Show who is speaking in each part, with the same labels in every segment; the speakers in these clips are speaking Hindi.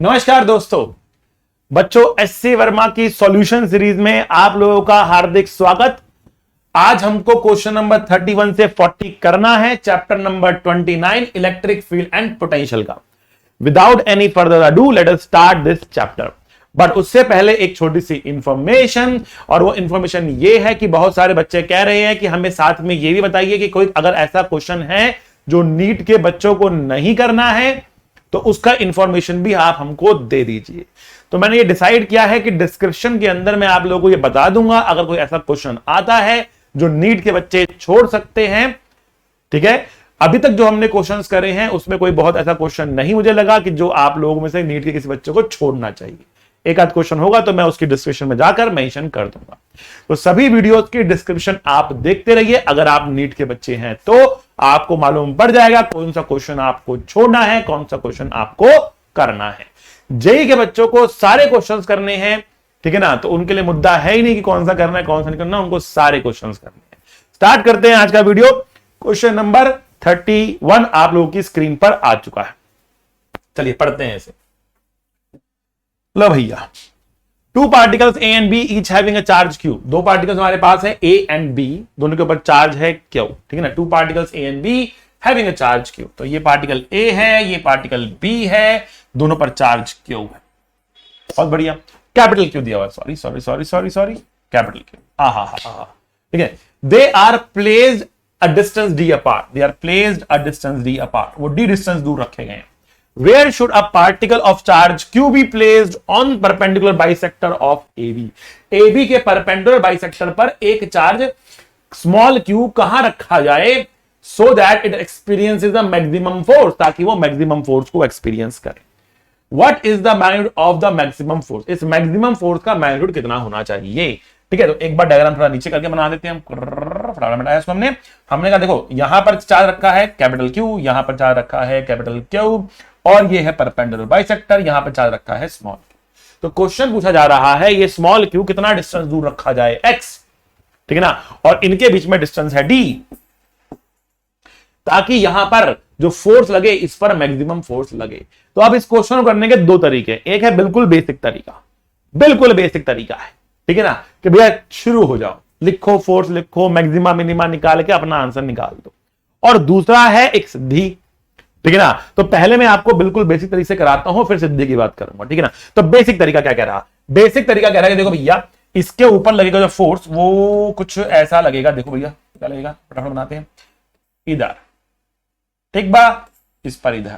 Speaker 1: नमस्कार दोस्तों, बच्चों एससी वर्मा की सॉल्यूशन सीरीज में आप लोगों का हार्दिक स्वागत। आज हमको क्वेश्चन नंबर 31 से 40 करना है, chapter number 29 electric field and potential का। Without any further ado let us start this chapter. But उससे पहले एक छोटी सी इंफॉर्मेशन, और वो इंफॉर्मेशन ये है कि बहुत सारे बच्चे कह रहे हैं कि हमें साथ में ये भी बताइए कि कोई अगर ऐसा क्वेश्चन है जो नीट के बच्चों को नहीं करना है तो उसका इंफॉर्मेशन भी आप हमको दे दीजिए। तो मैंने ये डिसाइड किया है कि डिस्क्रिप्शन के अंदर मैं आप लोगों को ये बता दूंगा अगर कोई ऐसा क्वेश्चन आता है जो नीट के बच्चे छोड़ सकते हैं। ठीक है, अभी तक जो हमने क्वेश्चंस करे हैं उसमें कोई बहुत ऐसा क्वेश्चन नहीं मुझे लगा कि जो आप लोगों में से नीट के किसी बच्चे को छोड़ना चाहिए। एक आध क्वेश्चन होगा तो मैं उसकी डिस्क्रिप्शन में जाकर मेंशन कर दूंगा। तो सभी वीडियोस की डिस्क्रिप्शन आप देखते रहिए। अगर आप नीट के बच्चे हैं तो आपको मालूम पड़ जाएगा कौन सा क्वेश्चन आपको छोड़ना है, कौन सा क्वेश्चन आपको करना है। जेई के बच्चों को सारे क्वेश्चंस करने हैं, ठीक है ना, तो उनके लिए मुद्दा है ही नहीं कि कौन सा करना है कौन सा नहीं करना, उनको सारे क्वेश्चंस करने हैं। स्टार्ट करते हैं आज का वीडियो। क्वेश्चन नंबर 31 आप लोगों की स्क्रीन पर आ चुका है। चलिए पढ़ते हैं इसे। लो भैया, two particles A and B each having a charge q. दो पार्टिकल्स हमारे पास है ए एंड बी, दोनों के ऊपर चार्ज है क्यू। ठीक है ना, to particles A and B having a charge Q. तो ये पार्टिकल ए है, ये पार्टिकल बी है, दोनों पर चार्ज क्यू है। बहुत बढ़िया, कैपिटल क्यू दिया हुआ है। Sorry sorry sorry sorry sorry capital Q. ठीक है, they are placed a distance d apart. They are placed a distance d apart, वो डी डिस्टेंस दूर रखे गए हैं। Where should a particle of charge Q be placed on perpendicular bisector of AB? AB के perpendicular bisector पर एक चार्ज स्मॉल q कहां रखा जाए so that it experiences the maximum force, ताकि वो मैक्सिमम फोर्स को एक्सपीरियंस करे। What is the magnitude of the maximum force? इस मैक्सिमम फोर्स का मैग्नीट्यूड कितना होना चाहिए? ठीक है, तो एक बार डायग्राम थोड़ा नीचे करके बना देते हैं हम। मिटाया इसको हमने कहा देखो यहां पर चार्ज रखा है कैपिटल Q, यहां पर चार्ज रखा है कैपिटल Q, और ये है परपेंडिकुलर बाइसेक्टर, यहां पर चार्ज रखा है स्मॉल q। तो क्वेश्चन पूछा जा रहा है ये स्मॉल q कितना डिस्टेंस दूर रखा जाए x, ठीक है ना, और इनके बीच में डिस्टेंस है d, ताकि यहां पर जो फोर्स लगे इस पर मैक्सिमम फोर्स लगे। तो अब इस क्वेश्चन को करने के दो तरीके, एक है बिल्कुल बेसिक तरीका, बिल्कुल बेसिक तरीका है, ठीक है ना, कि भैया शुरू हो जाओ, लिखो फोर्स, लिखो मैक्सिमा मिनिमा निकाल के अपना आंसर निकाल दो। और दूसरा है एक सिद्धि, ठीक है ना। तो पहले मैं आपको बिल्कुल बेसिक तरीके से कराता हूं, फिर सिद्धि की बात करूंगा, ठीक है ना। तो बेसिक तरीका क्या कह रहा, बेसिक तरीका कह रहा है देखो भैया इसके ऊपर लगेगा जो फोर्स वो कुछ ऐसा लगेगा। देखो भैया क्या लगेगा, फटाफट बनाते हैं। इधर ठीक बा, इस पर इधर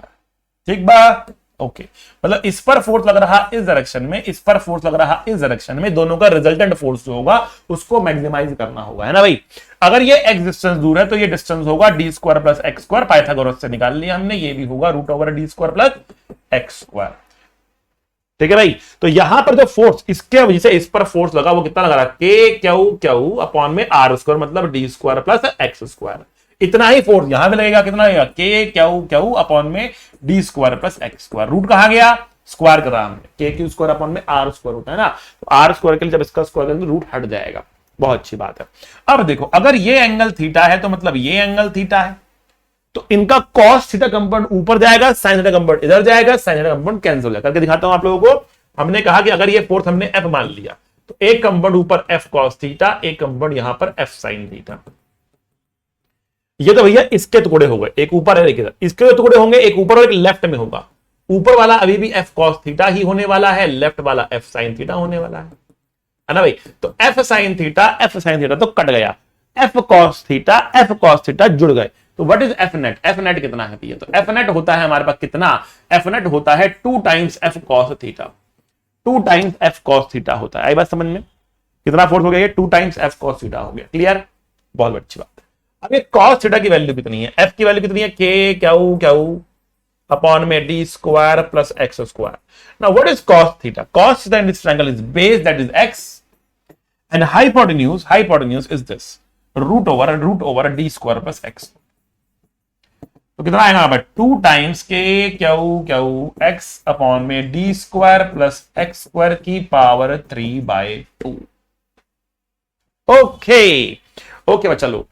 Speaker 1: ठीक बा, ओके। मतलब इस पर फोर्स लग रहा इस डायरेक्शन में, इस पर फोर्स लग रहा इस डायरेक्शन में, दोनों का रिजल्टेंट फोर्स जो होगा उसको मैक्सिमाइज करना होगा, है ना भाई। अगर ये x डिस्टेंस दूर है तो ये डिस्टेंस होगा d square plus x square, Pythagoras से निकाल लिया हमने, ये भी होगा root over d square plus x square. ठीक है भाई, तो यहां पर जो फोर्स इसके वजह से इस पर फोर्स लगा वो कितना लगा रहा, के क्यू क्यू अपॉन में आर स्क्वायर, मतलब d square plus x square. इतना ही फोर्स यहां पे लगेगा, कितना लगेगा, के क्यू क्यू अपॉन में d square plus x square. Root कहां गया, स्क्वायर कर रहा हमने, के क्यू स्क्वायर अपॉन में आर स्क्वायर होता है ना, तो आर स्क्वायर के लिए जब इसका स्क्वायर करेंगे रूट हट जाएगा। बहुत अच्छी बात है। अब देखो अगर ये एंगल थीटा है तो मतलब ये एंगल थीटा है, तो इनका कॉस थीटा कंपोनेंट ऊपर जाएगा, साइन थीटा कंपोनेंट इधर जाएगा, साइन थीटा कंपोनेंट कैंसिल हो जाएगा। करके दिखाता हूं आप लोगों को। हमने कहा कि अगर ये फोर्स हमने एफ मान लिया तो एक कंपोनेंट ऊपर एफ कॉस थीटा, एक कंपोनेंट यहां पर एफ साइन थीटा। ये तो भैया इसके टुकड़े हो गए, एक ऊपर है एक इधर, इसके टुकड़े होंगे एक ऊपर और एक लेफ्ट में होगा। ऊपर वाला अभी भी एफ कॉस थीटा ही होने वाला है, लेफ्ट वाला एफ साइन थीटा होने वाला है ना भाई। तो एफ साइन थीटा तो कट गया, एफ कॉस थीटा जुड़ गए। तो what is F net, F net कितना है भैया, तो एफ नेट होता है हमारे पास कितना, एफ नेट होता है 2 times F cos theta, 2 times F cos theta होता है। आई बात समझ में, कितना फोर्स हो गया ये 2 टाइम्स एफ कॉस थीटा हो गया। क्लियर, बहुत अच्छी बात है। अब ये कॉस थीटा की वैल्यू कितनी है, एफ की वैल्यू कितनी है, के क्यू क्यू अपॉन में d square plus x square. Now what is cos theta, cos theta in this triangle is base that is x and hypotenuse is this root over d square plus x। तो कितना आएगा यहाँ पर 2 टाइम्स के क्यू क्यू एक्स अपॉन में d square plus x square की पावर 3/2। ओके चलो,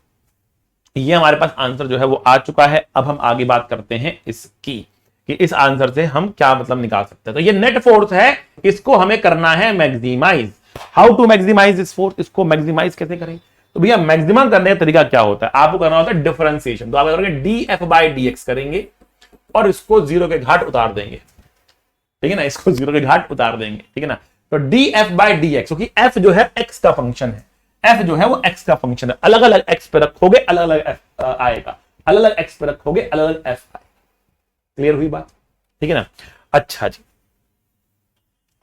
Speaker 1: ये हमारे पास आंसर जो है वो आ चुका है। अब हम आगे बात करते हैं इसकी कि इस आंसर से हम क्या मतलब निकाल सकते हैं। तो ये नेट फोर्स है, इसको हमें करना है maximise. How to maximise this force, इसको मैक्सिमाइज कैसे करें? तो भैया मैक्सिमम करने का तरीका क्या होता है, आपको करना होता है डिफरेंशिएशन। तो आप करोगे df/dx करेंगे और इसको जीरो के घाट उतार देंगे, ठीक है ना, इसको जीरो के घाट उतार देंगे, ठीक है ना। तो df/dx, क्योंकि f जो है x का फंक्शन है, f जो है वो x का फंक्शन है, अलग अलग x पे रखोगे अलग अलग f आएगा, अलग अलग x पे रखोगे अलग अलग f आएगा। क्लियर हुई बात, ठीक है ना। अच्छा जी,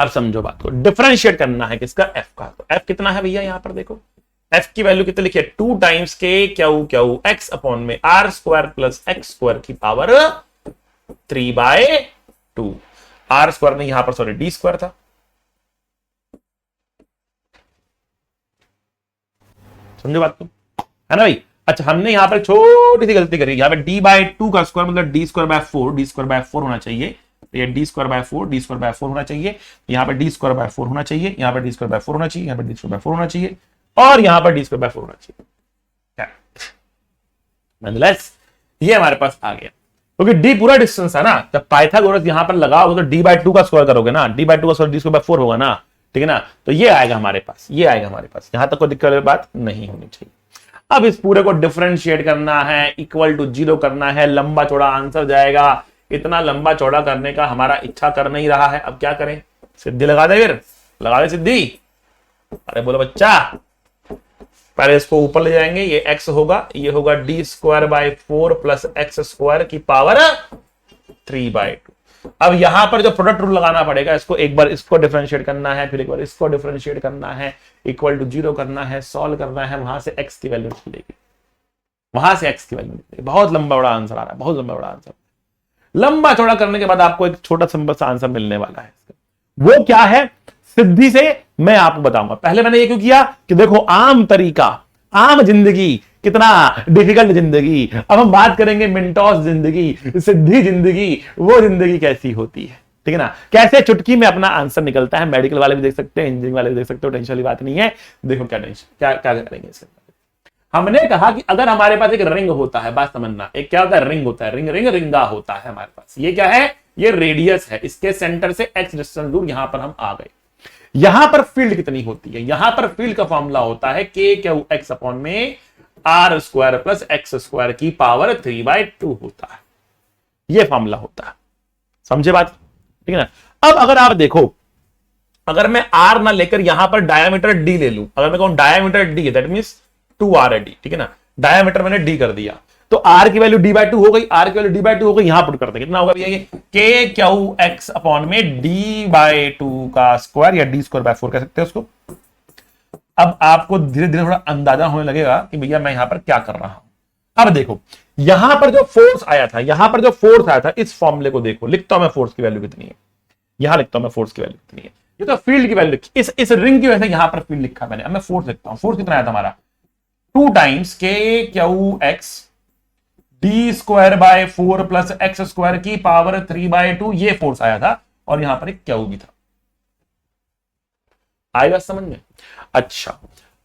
Speaker 1: अब समझो बात को, डिफरेंशिएट करना है किसका, f का। तो f कितना है भैया, यहां पर देखो f की वैल्यू कितनी लिखी है, 2 times k Q x upon में r square plus x square की पावर 3/2। r स्क्वायर नहीं, यहां पर सॉरी d स्क्वायर था, समझो बात को, है ना भाई। अच्छा, हमने यहां पर छोटी सी गलती करी, यहां पे d/2 का स्क्वायर मतलब d²/4 होना चाहिए। तो ये d²/4 होना चाहिए, यहां पर d²/4 होना चाहिए, यहां पर d²/4 होना चाहिए, यहां पर d²/4 होना चाहिए और यहां पर d²/4 होना चाहिए। नॉनदलेस ये हमारे पास आ गया, क्योंकि d पूरा डिस्टेंस है ना। जब पाइथागोरस यहां पर लगाओ तो d/2 का स्क्वायर करोगे ना, d/2 का स्क्वायर d²/4 होगा ना, ठीक है ना। तो ये आएगा हमारे पास, ये आएगा हमारे पास, यहां तक कोई दिक्कत वाली बात नहीं होनी चाहिए। अब इस पूरे को डिफरेंशिएट करना है, इक्वल टू 0 करना है, लंबा चौड़ा आंसर जाएगा। इतना लंबा चौड़ा करने का हमारा इच्छा कर नहीं रहा है, अब क्या करें, सिद्धि लगा दे, फिर लगा दे सिद्धि। अरे बोलो बच्चा, पहले इसको ऊपर ले जाएंगे, ये x होगा, ये होगा d²/4 प्लस x स्क्वायर की पावर 3/2। अब यहां पर जो प्रोडक्ट रूल लगाना पड़ेगा, इसको एक बार इसको डिफरेंशिएट करना है, फिर एक बार इसको डिफरेंशिएट करना है, इक्वल टू 0 करना है, सॉल्व करना है, वहां से x की वैल्यू निकलेगी, वहां से x की वैल्यू निकलेगी। बहुत लंबा बड़ा आंसर आ रहा है, बहुत लंबा बड़ा आंसर। लंबा चौड़ा करने के बाद आपको एक छोटा सिंपल सा आंसर मिलने वाला है। वो क्या है, सिद्धि से मैं आपको बताऊंगा। पहले मैंने ये क्यों किया कि देखो आम तरीका, आम जिंदगी, कितना डिफिकल्ट जिंदगी। अब हम बात करेंगे मिंटोस जिंदगी, सिद्धि जिंदगी, वो जिंदगी कैसी होती है, ठीक है ना, कैसे चुटकी में अपना आंसर निकलता है। मेडिकल वाले भी देख सकते हैं, इंजीनियरिंग वाले भी देख सकते हो, टेंशन वाली बात नहीं है। देखो क्या टेंशन, क्या क्या करेंगे इसके। हमने कहा कि अगर हमारे पास एक रिंग होता है, बात समझना, एक क्या होता है, रिंग होता है, रिंगा होता है हमारे पास। ये क्या है, ये रेडियस है, इसके सेंटर से x डिस्टेंस दूर, यहां पर हम आ गए। यहां पर फील्ड कितनी होती है, यहां पर फील्ड का फॉर्मूला होता है k(x) अपॉन में r square plus x square की पावर 3/2 होता है, ये फॉर्मूला होता है। समझे बात, ठीक है ना। अब अगर आप देखो, अगर मैं r ना लेकर यहां पर डायमीटर d ले लूं, अगर मैं कहूं diameter d, that means 2r है d, ठीक है ना, डायमीटर मैंने d कर दिया, तो r की वैल्यू d/2 हो गई, r की वैल्यू d/2 हो गई, यहां पुट करते हैं, कितना होगा भैया, ये k(x) अपॉन में d/2 का स्क्वायर या d²/4 कह सकते हैं उसको। अब आपको धीरे धीरे थोड़ा अंदाजा होने लगेगा कि भैया मैं यहां पर क्या कर रहा हूं। अब देखो, यहां पर जो फोर्स आया था, यहां पर जो फोर्स आया था, इस फॉर्मूले को देखो, लिखता हूं मैं फोर्स की वैल्यू कितनी है, यहां लिखता हूं मैं फोर्स की वैल्यू कितनी है। ये तो फील्ड की वैल्यू लिखी, इस रिंग की वजह से यहां पर फील्ड लिखा मैंने। अब मैं फोर्स लिखता हूं, फोर्स कितना आया था हमारा, 2 times k(x) d²/4 plus x square की पावर 3/2, ये फोर्स आया था, और यहां पर एक क्यू भी था। आएगा समझ में। अच्छा,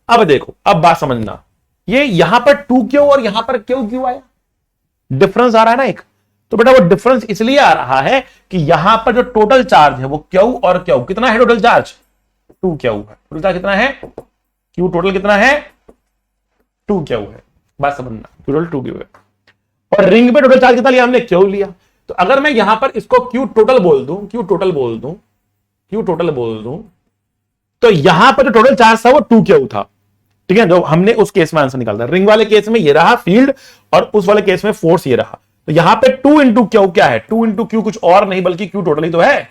Speaker 1: अब देखो, अब बात समझना, ये यहां पर 2q और यहां पर क्यू आया, डिफरेंस आ रहा है ना एक। तो बेटा वो डिफरेंस इसलिए आ रहा है कि यहां पर जो टोटल चार्ज है वो क्यू और क्यू, कितना है टोटल चार्ज, 2q है। टोटल चार्ज कितना है, क्यू टोटल कितना है, 2q है। बात समझना, टोटल 2q है, और रिंग पे टोटल चार्ज कितना लिया हमने, क्यू लिया। तो अगर मैं यहां पर इसको क्यू टोटल बोल दूं, क्यू टोटल बोल दूं, तो यहां पर जो टोटल चार्ज था वो 2q था, ठीक है, जो हमने उस केस में आंसर निकाला। रिंग वाले केस में ये रहा फील्ड, और उस वाले केस में फोर्स ये रहा। तो यहां पे 2 इंटू क्यू क्या है, 2 इंटू क्यू कुछ और नहीं बल्कि क्यू टोटल ही तो है।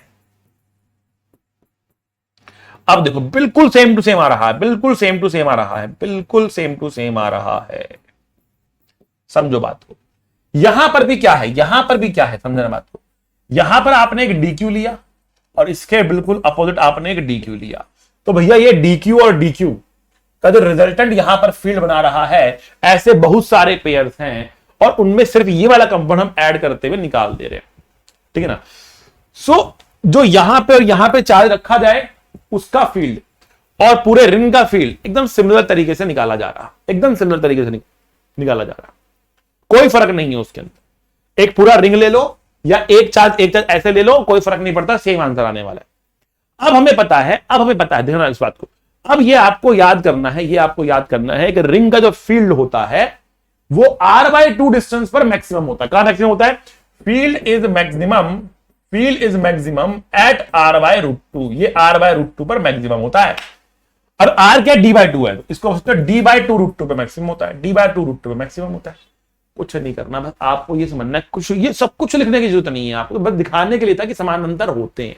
Speaker 1: अब देखो बिल्कुल सेम टू सेम आ रहा है, बिल्कुल सेम टू सेम आ रहा है, बिल्कुल सेम टू सेम आ रहा है। समझो बात को, यहां पर भी क्या है, यहां पर भी क्या है, समझना बात को। यहां पर आपने एक डीक्यू लिया और इसके बिल्कुल अपोजिट आपने एक डीक्यू लिया। तो भैया ये डीक्यू और डीक्यू का जो रिजल्टेंट यहां पर फील्ड बना रहा है, ऐसे बहुत सारे पेयर्स हैं और उनमें सिर्फ ये वाला कंपाउंड हम ऐड करते हुए निकाल दे रहे हैं, ठीक है ना। सो जो यहां पे और यहां पे चार्ज रखा जाए उसका फील्ड और पूरे रिंग का फील्ड एकदम सिमिलर तरीके से निकाला जा रहा, एकदम सिमिलर तरीके से निकाला जा रहा, कोई फर्क नहीं है उसके अंदर। एक पूरा रिंग ले लो, या एक चार्ज ऐसे ले लो, कोई फर्क नहीं पड़ता, सेम आंसर आने वाला है। अब हमें पता है देखना इस बात को। अब ये आपको याद करना है कि रिंग का जो फील्ड होता है वो r/2 डिस्टेंस पर मैक्सिमम होता है। कहां मैक्सिमम होता है? Field is maximum at r/√2। ये r/√2 पर मैक्सिमम होता है। और r क्या d/2 है, तो इसको d/2√2 पे मैक्सिमम होता है, d/2√2 पे मैक्सिमम होता है। कुछ नहीं करना, बस आपको ये समझना है, कुछ ये सब कुछ लिखने की जरूरत नहीं है आपको, बस दिखाने के लिए था कि समानांतर होते हैं।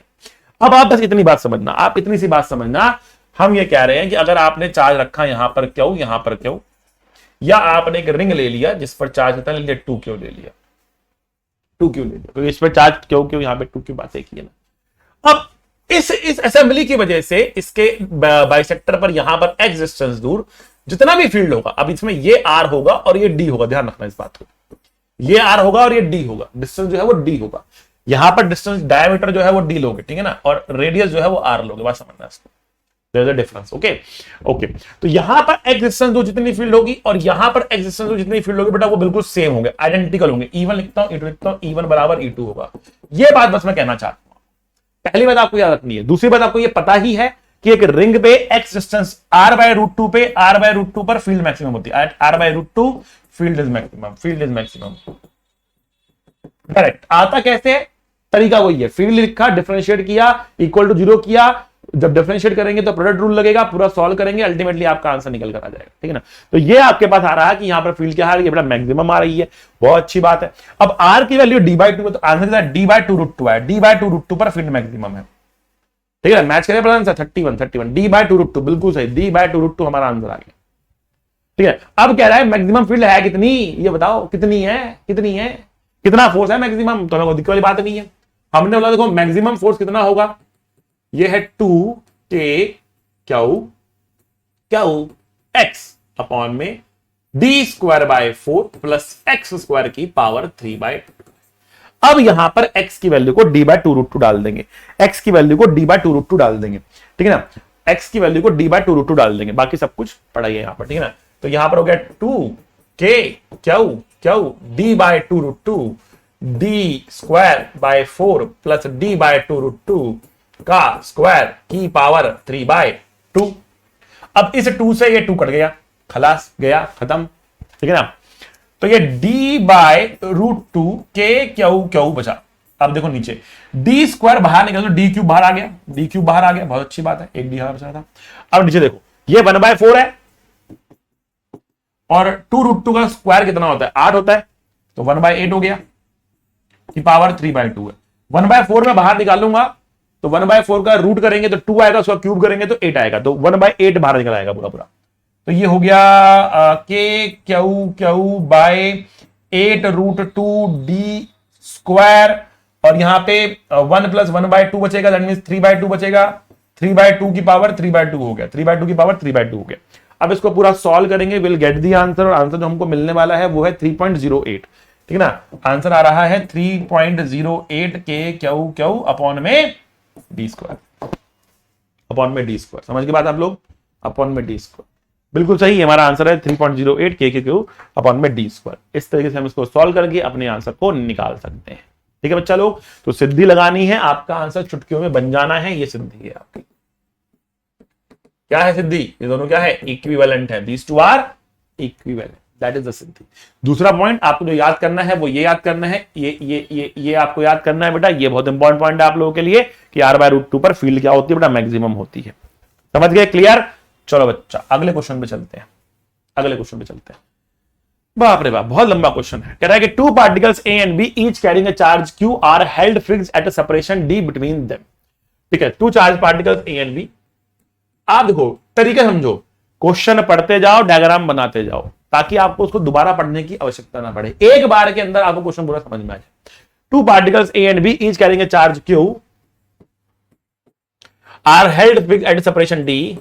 Speaker 1: अब आप बस इतनी बात समझना, आप इतनी सी बात समझना, हम ये कह रहे हैं कि अगर आपने चार्ज रखा यहां पर क्यों, या आपने एक रिंग ले लिया जिस पर चार्ज होता है, 2Q ले लिया, क्योंकि इस पर चार्ज क्यों यहां पे 2Q बात एक ही है ना। अब इस असेंबली की वजह से इसके बाइसेक्टर पर यहां पर x डिस्टेंस दूर जितना भी फील्ड होगा, अब इसमें ये r होगा और ये d होगा, ध्यान रखना इस बात को, ये r होगा और ये d होगा, डिस्टेंस जो है वो d होगा। यहां पर डिस्टेंस डायमीटर जो है वो d लोगे, ठीक है ना, और रेडियस जो है वो r लोगे, बात समझना इसको, there is a difference. Okay, तो यहां पर x डिस्टेंस दो जितनी फील्ड होगी और यहां पर x डिस्टेंस दो जितनी फील्ड होगी बेटा, वो बिल्कुल सेम होंगे, आइडेंटिकल होंगे। E1 लिखता हूं, E2 लिखता हूं, E1 बराबर E2 होगा। ये बात बस मैं कहना चाहता हूं, पहली बात आपको याद रखनी है। दूसरी बात आपको ये पता ही है कि एक रिंग पे x डिस्टेंस r/√2 पे r/√2 पर फील्ड मैक्सिमम होती है, r/√2 field is maximum. Direct आता कैसे, तरीका वही है, फील्ड लिखा, डिफरेंशिएट किया, इक्वल टू 0 किया, जब डिफरेंशिएट करेंगे तो प्रोडक्ट रूल लगेगा, पूरा सॉल्व करेंगे, अल्टीमेटली आपका आंसर निकल कर आ जाएगा, ठीक है ना। तो ये आपके पास आ रहा है कि यहां पर फील्ड क्या आ रही है बेटा, मैक्सिमम आ रही है, बहुत अच्छी बात है। अब r की वैल्यू d/2 है, तो आंसर d/2√2 है, d/2√2 पर फील्ड मैक्सिमम है, ठीक है। मैच करें आंसर 31 d/2√2, बिल्कुल सही, d/2√2 हमारा आंसर आ गया, ठीक है। अब कह रहा है मैक्सिमम फील्ड है कितनी, ये बताओ कितनी है, कितना फोर्स है मैक्सिमम, तो हमें दिक्कत वाली बात नहीं है। हमने बोला देखो मैक्सिमम फोर्स कितना होगा, ये है 2kQ x अपॉन में d²/4 प्लस x² की पावर 3/2। अब यहां पर x की वैल्यू को d/2√2 डाल देंगे, ठीक है ना, x की वैल्यू को d/2√2 डाल देंगे, बाकी सब कुछ पड़ा है यहां पर, ठीक है ना। तो यहां पर हो गया 2kQ d/2√2 d²/4 plus d/2√2 का स्क्वायर की पावर 3/2। अब इस 2 से ये 2 कट गया, खलास गया, खत्म, ठीक है ना। तो ये d/√2 kQ बचा। अब देखो नीचे d² बाहर निकल तो d³ बाहर आ गया, बहुत अच्छी बात है, एक d यहां बचा था। अब नीचे देखो ये 1/4 है और 2√2 का स्क्वायर कितना होता है, 8 होता है, तो 1/8 हो गया, की पावर 3/2 है। 1/4 में बाहर निकालूंगा तो 1/4 का रूट करेंगे तो 2 आएगा, उसका क्यूब करेंगे तो 8 आएगा, तो 1/8 बाहर निकल आएगा पूरा। तो ये हो गया kQ/8√2d² और यहां पे 1 + 1/2 बचेगा, दैट मींस 3/2 बचेगा, 3/2 की पावर 3/2 हो गया, 3/2 की पावर 3/2 हो गया। अब इसको पूरा सॉल्व करेंगे, विल गेट दी आंसर, और आंसर जो हमको मिलने वाला है वो है 3.08, ठीक है ना। आंसर आ रहा है 3.08 kQ अपॉन में d², समझ के बाद आप लोग, अपॉन में d², बिल्कुल सही, हमारा आंसर है 3.08 kQ अपॉन में d²। इस तरीके से हम इसको सॉल्व करके अपने आंसर को निकाल सकते हैं, ठीक है बच्चा लोग। तो सिद्धि लगानी है, आपका आंसर चुटकियों में बन जाना है, ये सिद्धि है आपकी। क्या है सिद्धि, ये दोनों क्या है, इक्विवेलेंट है, these two are equivalent, that is the सिद्धि। दूसरा पॉइंट आपको जो याद करना है वो ये याद करना है, ये आपको याद करना है बेटा, ये बहुत इंपॉर्टेंट पॉइंट है आप लोगों के लिए कि r/√2 पर फील्ड क्या होती है बेटा, मैक्सिमम होती है। समझ गए, क्लियर। चलो बच्चा अगले क्वेश्चन पे चलते हैं, बाप रे बाप बहुत लंबा क्वेश्चन है। कह रहा है कि 2 particles A and B each carrying a charge Q are held fixed at a separation D between them। ठीक है, 2 charge particles A and B। आप देखो तरीका समझो, क्वेश्चन पढ़ते जाओ, डायग्राम बनाते जाओ, ताकि आपको उसको दोबारा पढ़ने की आवश्यकता ना पड़े, एक बार के अंदर आपको क्वेश्चन पूरा समझ में आ जाए। 2 particles A and B each carrying a charge Q are held fixed at a separation D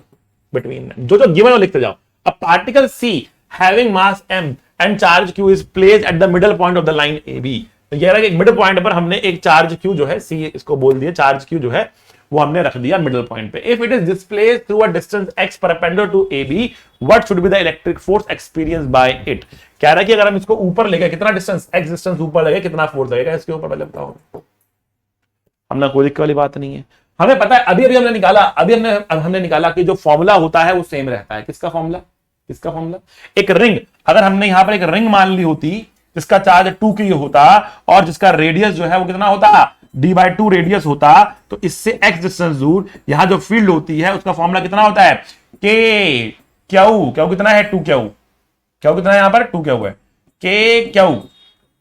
Speaker 1: between them। जो गिवन है लिखते जाओ। अब particle C having mass M and charge Q is placed at the middle point of the line AB। तो ये रहा कि एक मिडल पॉइंट पर हमने एक चार्ज Q जो है C इसको बोल दिया, चार्ज Q जो है वो हमने रख दिया मिडिल पॉइंट पे। If it is displaced through a distance x perpendicular to AB, what should be the electric force experience by it. कह रहा है कि अगर हम इसको ऊपर ले गए, कितना डिस्टेंस x डिस्टेंस ऊपर लगे, कितना फोर्स लगेगा इसके ऊपर, पहले बताओ। हमने कोई दिक्कत वाली बात नहीं है, हमें पता है। अभी अभी हमने निकाला, हमने निकाला कि जो फॉर्मूला होता है वो सेम रहता है। किसका फॉर्मूला, किसका फॉर्मूला? एक रिंग, अगर हमने यहां पर एक रिंग मान ली होती जिसका चार्ज 2 होता और जिसका रेडियस जो है वो कितना होता, d/2 रेडियस होता, तो इससे x डिस्टेंस दूर यहां जो फील्ड होती है उसका फॉर्मूला कितना होता है, k क्यू कितना है, 2q, क्यू कितना है यहां पर, 2q है, k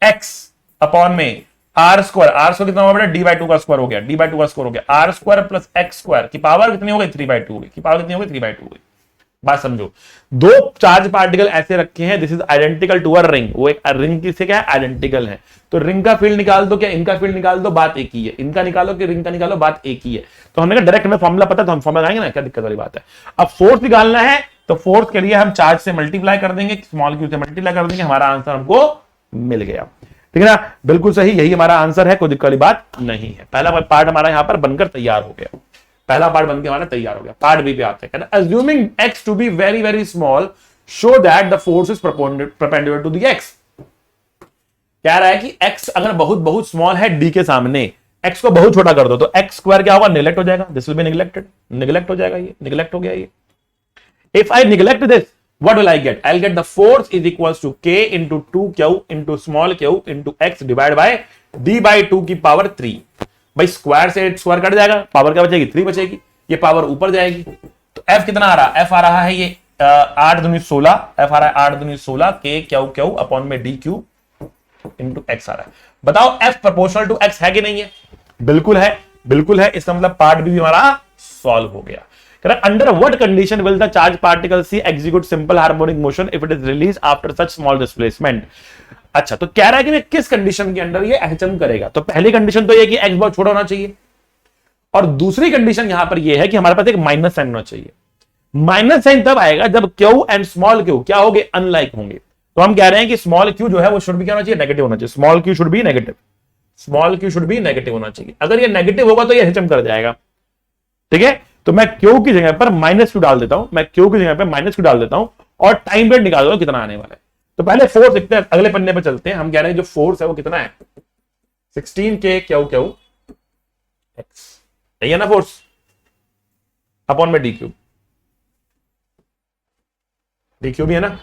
Speaker 1: x अपॉन में r स्क्वायर कितना होगा बेटा, d/2 का स्क्वायर हो गया, d/2 का स्क्वायर हो गया, r square plus x square की पावर कितनी हो गई, 3/2 हो गई, की पावर कितनी हो गई, 3/2 हो गई। बात समझो, दो चार्ज पार्टिकल ऐसे रखे हैं, this is identical to a ring, वो एक रिंग की से क्या है, आइडेंटिकल है। तो रिंग का फील्ड निकाल दो, क्या इनका फील्ड निकाल दो, बात एक ही है। इनका निकालो कि रिंग का निकालो, बात एक ही है। तो हमने कहा डायरेक्ट हमें फॉर्मूला पता, तो हम फॉर्मूला लगाएंगे ना, क्या दिक्कत वाली बात है। अब फोर्स निकालना है तो फोर्स के लिए हम चार्ज से मल्टीप्लाई कर देंगे, स्मॉल क्यू से मल्टीप्लाई कर देंगे, हमारा आंसर हमको मिल गया। ठीक है ना, बिल्कुल सही, यही हमारा आंसर है, कोई दिक्कत वाली बात नहीं है। पहला पार्ट हमारा यहां पर बनकर तैयार हो गया, पहला पार्ट बनकर हमारा तैयार हो गया। पार्ट बी पे आते हैं, assuming x to be very very small, show that the force is perpendicular to the x। कह रहा है कि x अगर बहुत बहुत स्मॉल है d के सामने, x को बहुत छोटा कर दो तो x स्क्वायर क्या होगा, नेग्लेक्ट हो जाएगा, this will be neglected, neglect हो जाएगा, ये नेग्लेक्ट हो गया ये। If I neglect this, what will I get? I'll get the force is equals to k into 2q into small q into x divided by d/2 की पावर 3। भाई स्क्वायर से स्क्वायर कट जाएगा, पावर क्या बचेगी, 3 बचेगी, ये पावर ऊपर जाएगी। तो f कितना आ रहा है, f आ रहा है ये 8 दूनी 16, f आ रहा है 8 दूनी 16, k q अपॉन में dq into x आ रहा है। बताओ f प्रोपोर्शनल टू x है कि नहीं है? बिल्कुल है, बिल्कुल है। इसका मतलब पार्ट भी हमारा सॉल्व हो गया। Under what condition will the charged particle C execute simple harmonic motion if it is released after such small displacement? अच्छा, तो कह रहा है कि किस कंडीशन के अंदर ये HM करेगा। तो पहली कंडीशन तो ये कि x बहुत छोटा होना चाहिए, और दूसरी कंडीशन यहां पर ये है कि हमारे पास एक माइनस साइन होना चाहिए। माइनस साइन तब आएगा जब Q एंड स्मॉल q क्या होंगे, अनलाइक होंगे। तो हम कह रहे हैं कि स्मॉल q जो है वो शुड भी क्या होना चाहिए, नेगेटिव होना चाहिए। Small q should be negative, small q should be negative होना चाहिए। अगर ये नेगेटिव होगा तो ये HM कर जाएगा। ठीक है, तो मैं Q की जगह पर -q डाल देता हूं, मैं Q की जगह पर -q डाल देता हूं, और टाइम पीरियड निकाल दो कितना आने वाला है। तो पहले फोर्स देखते हैं, अगले पन्ने पे चलते हैं। हम कह रहे हैं जो फोर्स है वो कितना है, 16k q x, यही है ना फोर्स, अपॉन में d क्यूब भी है ना,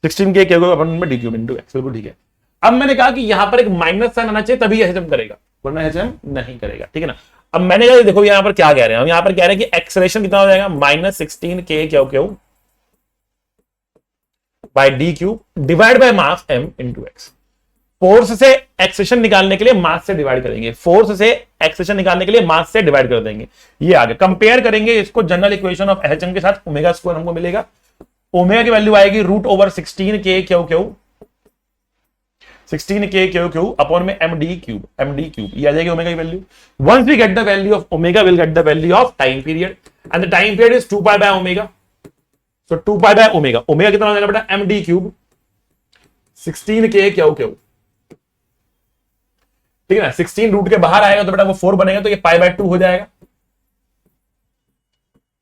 Speaker 1: 16k q अपॉन में d क्यूब इंटू x, बिल्कुल ठीक है। अब मैंने कहा कि यहां पर एक माइनस साइन आना चाहिए तभी HM करेगा, वरना HM नहीं करेगा। ठीक है ना। अब मैंने कहा देखो यहां पर क्या कह रहे हैं हम, यहां पर कह रहे हैं कि एक्सेलरेशन कितना हो जाएगा, -16k q by d cube divide by mass m into x। Force से एक्सेलरेशन निकालने के लिए मास से डिवाइड करेंगे, फोर्स से एक्सेलरेशन निकालने के लिए मास से डिवाइड कर देंगे। ये आगे कंपेयर करेंगे इसको जनरल इक्वेशन ऑफ HM के साथ, ओमेगा स्क्वायर हमको मिलेगा। ओमेगा की वैल्यू आएगी √16k q 16k q upon में md क्यूब, ये आ जाएगी ओमेगा की value. Once we get the value of omega, will get the value of time period, and the time period is 2 pi by omega. So 2 pi by omega, omega कितना हो जाएगा बेटा, md क्यूब 16k q। ठीक है ना, 16 रूट के बाहर आएगा तो बेटा वो 4 बनेगा, तो ये π/2 हो जाएगा,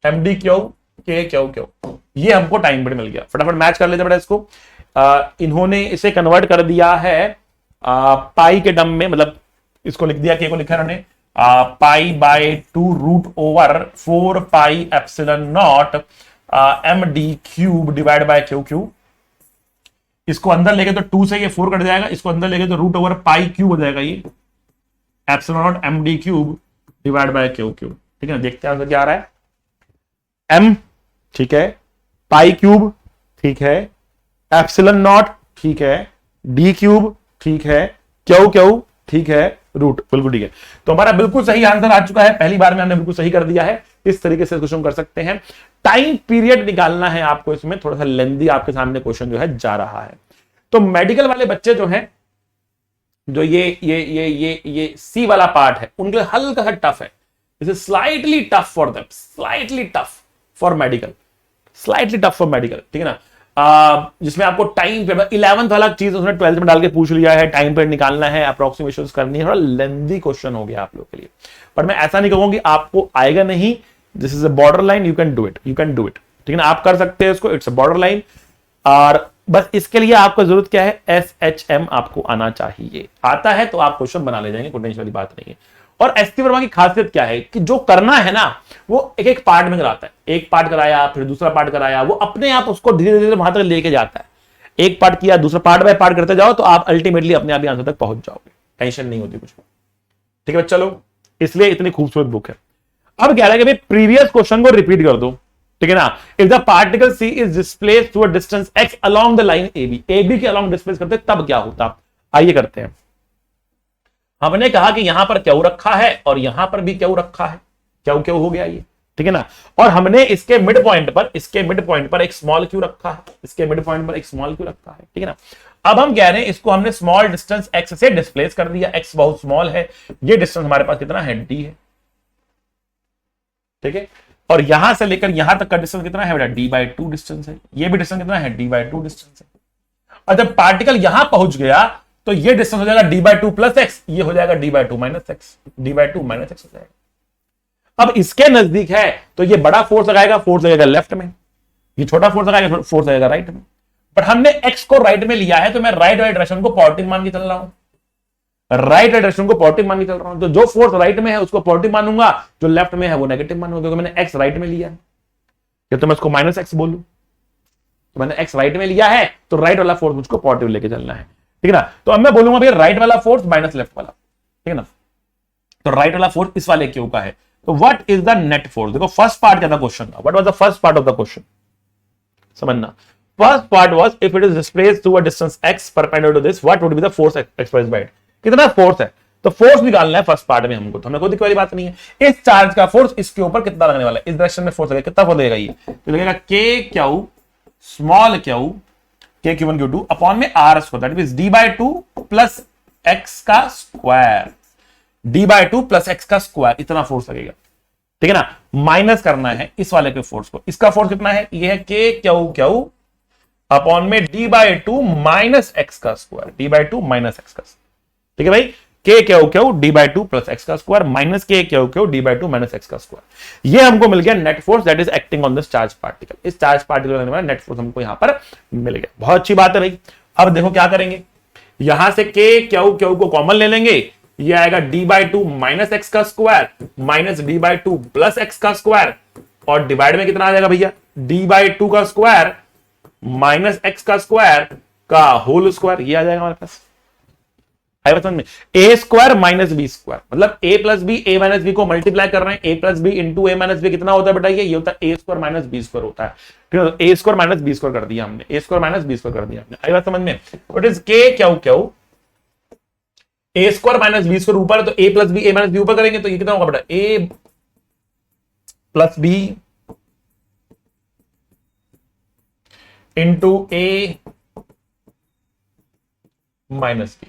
Speaker 1: md क्यूब k q। ये हमको टाइम पीरियड मिल गया। फटाफट मैच कर लेते बेटा इसको। इन्होंने इसे कन्वर्ट कर दिया है पाई के टर्म में, मतलब इसको लिख दिया, के को लिखा इन्होंने π/2 √4 pi epsilon not md cube divide bye q। इसको अंदर लेके तो 2 से ये 4 कट जाएगा, इसको अंदर लेके तो √पाई क्यूब हो जाएगा, ये epsilon not md cube divide bye q। ठीक है, देखते हैं क्या आ रहा है। m ठीक है, पाई क्यूब ठीक है, एप्सिलॉन नॉट ठीक है, d क्यूब ठीक है, q ठीक है, रूट बिल्कुल ठीक है। तो हमारा बिल्कुल सही आंसर आ चुका है, पहली बार में हमने बिल्कुल सही कर दिया है। इस तरीके से क्वेश्चन कर सकते हैं। टाइम पीरियड निकालना है आपको, इसमें थोड़ा सा लेंदी आपके सामने क्वेश्चन जो है जा रहा है। तो मेडिकल वाले बच्चे जो हैं, जो ये सी वाला पार्ट है, उनके लिए हल्का सा टफ है। It is slightly tough for them, slightly tough for medical, slightly tough for medical. ठीक है ना। जिसमें आपको टाइम पे 11th वाला चीज उसने 12th में डाल के पूछ लिया है, टाइम पे निकालना है, अप्रोक्सीमेशन करनी है, थोड़ा लेंथी क्वेश्चन हो गया आप लोग के लिए, पर मैं ऐसा नहीं कहूंगा कि आपको आएगा नहीं। This is a border line, you can do it, you can do it, ठीक है ना, आप कर सकते हैं इसको, इट्स अ बॉर्डर लाइन। और बस इसके लिए आपको जरूरत क्या है, SHM आपको आना चाहिए, आता है तो आप क्वेश्चन बना ले जाएंगे, कोई टेंशन वाली बात नहीं है। और एसटी वर्मा की खासियत क्या है कि जो करना है ना वो एक एक पार्ट में कराता है, एक पार्ट कराया फिर दूसरा पार्ट कराया, वो अपने आप उसको धीरे धीरे वहां तक लेके जाता है। एक पार्ट किया, दूसरा पार्ट बाय पार्ट करते जाओ तो आप अल्टीमेटली अपने आप ही आंसर तक पहुंच जाओगे, टेंशन नहीं होती कुछ। ठीक है चलो, इसलिए इतनी खूबसूरत बुक है। अब क्या है कि भाई प्रीवियस क्वेश्चन को रिपीट कर दो, ठीक है ना। If the particle C is displaced to a distance x along the line AB के अलोंग डिस्प्लेस करते तब क्या होता, आइए करते हैं। हमने कहा कि यहां पर क्यू रखा है और यहां पर भी क्यू रखा है, क्यू क्यू हो गया ये, ठीक है ना। और हमने इसके मिड पॉइंट पर एक स्मॉल क्यू रखा है, इसके मिड पॉइंट पर एक स्मॉल क्यू रखा है, ठीक है ना। अब हम कह रहे हैं इसको हमने स्मॉल डिस्टेंस x से डिस्प्लेस कर दिया, x बहुत स्मॉल है, ये डिस्टेंस हमारे पास कितना है, d है, ठीक है। और यहां से लेकर यहां तक का डिस्टेंस कितना है बेटा, d/2 डिस्टेंस है, ये भी डिस्टेंस कितना है, d/2 डिस्टेंस है। और जब पार्टिकल यहां पहुंच गया तो ये डिस्टेंस हो जाएगा d/2 प्लस एक्स, ये हो जाएगा d/2 minus x, d/2 minus x हो जाएगा। अब इसके नजदीक है तो ये बड़ा फोर्स लगाएगा, फोर्स लगेगा लेफ्ट में, ये छोटा फोर्स लगाएगा, फोर्स लगेगा राइट में। बट हमने एक्स को राइट में लिया है तो मैं राइट डायरेक्शन को पॉजिटिव मान के चल रहा हूं, राइट डायरेक्शन को पॉजिटिव मान के चल रहा हूं, तो जो फोर्स राइट में है उसको पॉजिटिव मानूंगा, जो लेफ्ट में है वो नेगेटिव मानूंगा, क्योंकि मैंने एक्स राइट में लिया है। या तो मैं उसको माइनस एक्स बोलूं, तो मैंने एक्स राइट में लिया है तो राइट वाला फोर्स मुझको पॉजिटिव लेके चलना है, ठीक है ना। तो अब मैं बोलूंगा भैया राइट वाला फोर्स माइनस लेफ्ट वाला, ठीक है ना। तो राइट वाला फोर्स इस वाले क्यू का है, तो what is the net force. देखो फर्स्ट पार्ट क्या था क्वेश्चन का, what was the first part of the question, समझना। First part was if it is displaced to a distance x perpendicular to this what would be the force expressed by it, कितना फोर्स है, तो फोर्स निकालना है फर्स्ट पार्ट में हमको, तो हमें कोई दिक्कत वाली बात नहीं है। इस चार्ज का फोर्स इसके ऊपर कितना लगने वाला है, इस डायरेक्शन में फोर्स लगेगा, कितना फोर्स लगेगा, ये तो लगेगा k Q small Q k q1 q2 upon में r square, that means d/2 plus x का स्क्वायर, d/2 प्लस x का स्क्वायर, इतना फोर्स लगेगा, ठीक है ना। माइनस करना है इस वाले के फोर्स को, इसका फोर्स कितना है, ये है k क्यू अपॉन में d/2 माइनस एक्स का स्क्वायर, d/2 माइनस एक्स का, ठीक है भाई, k q d/2 plus x का square minus k q d/2 minus x का स्क्वायर, ये हमको मिल गया net force that is acting on this charge particle. इस चार्ज पार्टिकल का नेट फोर्स हमको यहां पर मिल गया, बहुत अच्छी बात है भाई। अब देखो क्या करेंगे, यहां से k क्यू को कॉमन ले लेंगे, ये आएगा d/2 माइनस एक्स का square minus d/2 plus x का स्क्वायर, और डिवाइड में कितना आ जाएगा भैया, d/2 का स्क्वायर माइनस एक्स का स्क्वायर का होल स्क्वायर, ये आ जाएगा हमारे पास। आएगा समझ में, ए स्क्वायर माइनस बी स्क्वायर, मतलब ए plus b, a minus B को मल्टीप्लाई कर रहे हैं, ए plus b into a minus B कितना होता है बेटा, ये होता है a square minus b square होता है, ठीक है। A square minus b square कर दिया हमने, a square minus b square कर दिया हमने, आई बात समझ में। What is k q a square minus b square ऊपर है, तो a plus b, a minus b ऊपर करेंगे तो ये कितना होगा बेटा, a plus b into a minus b.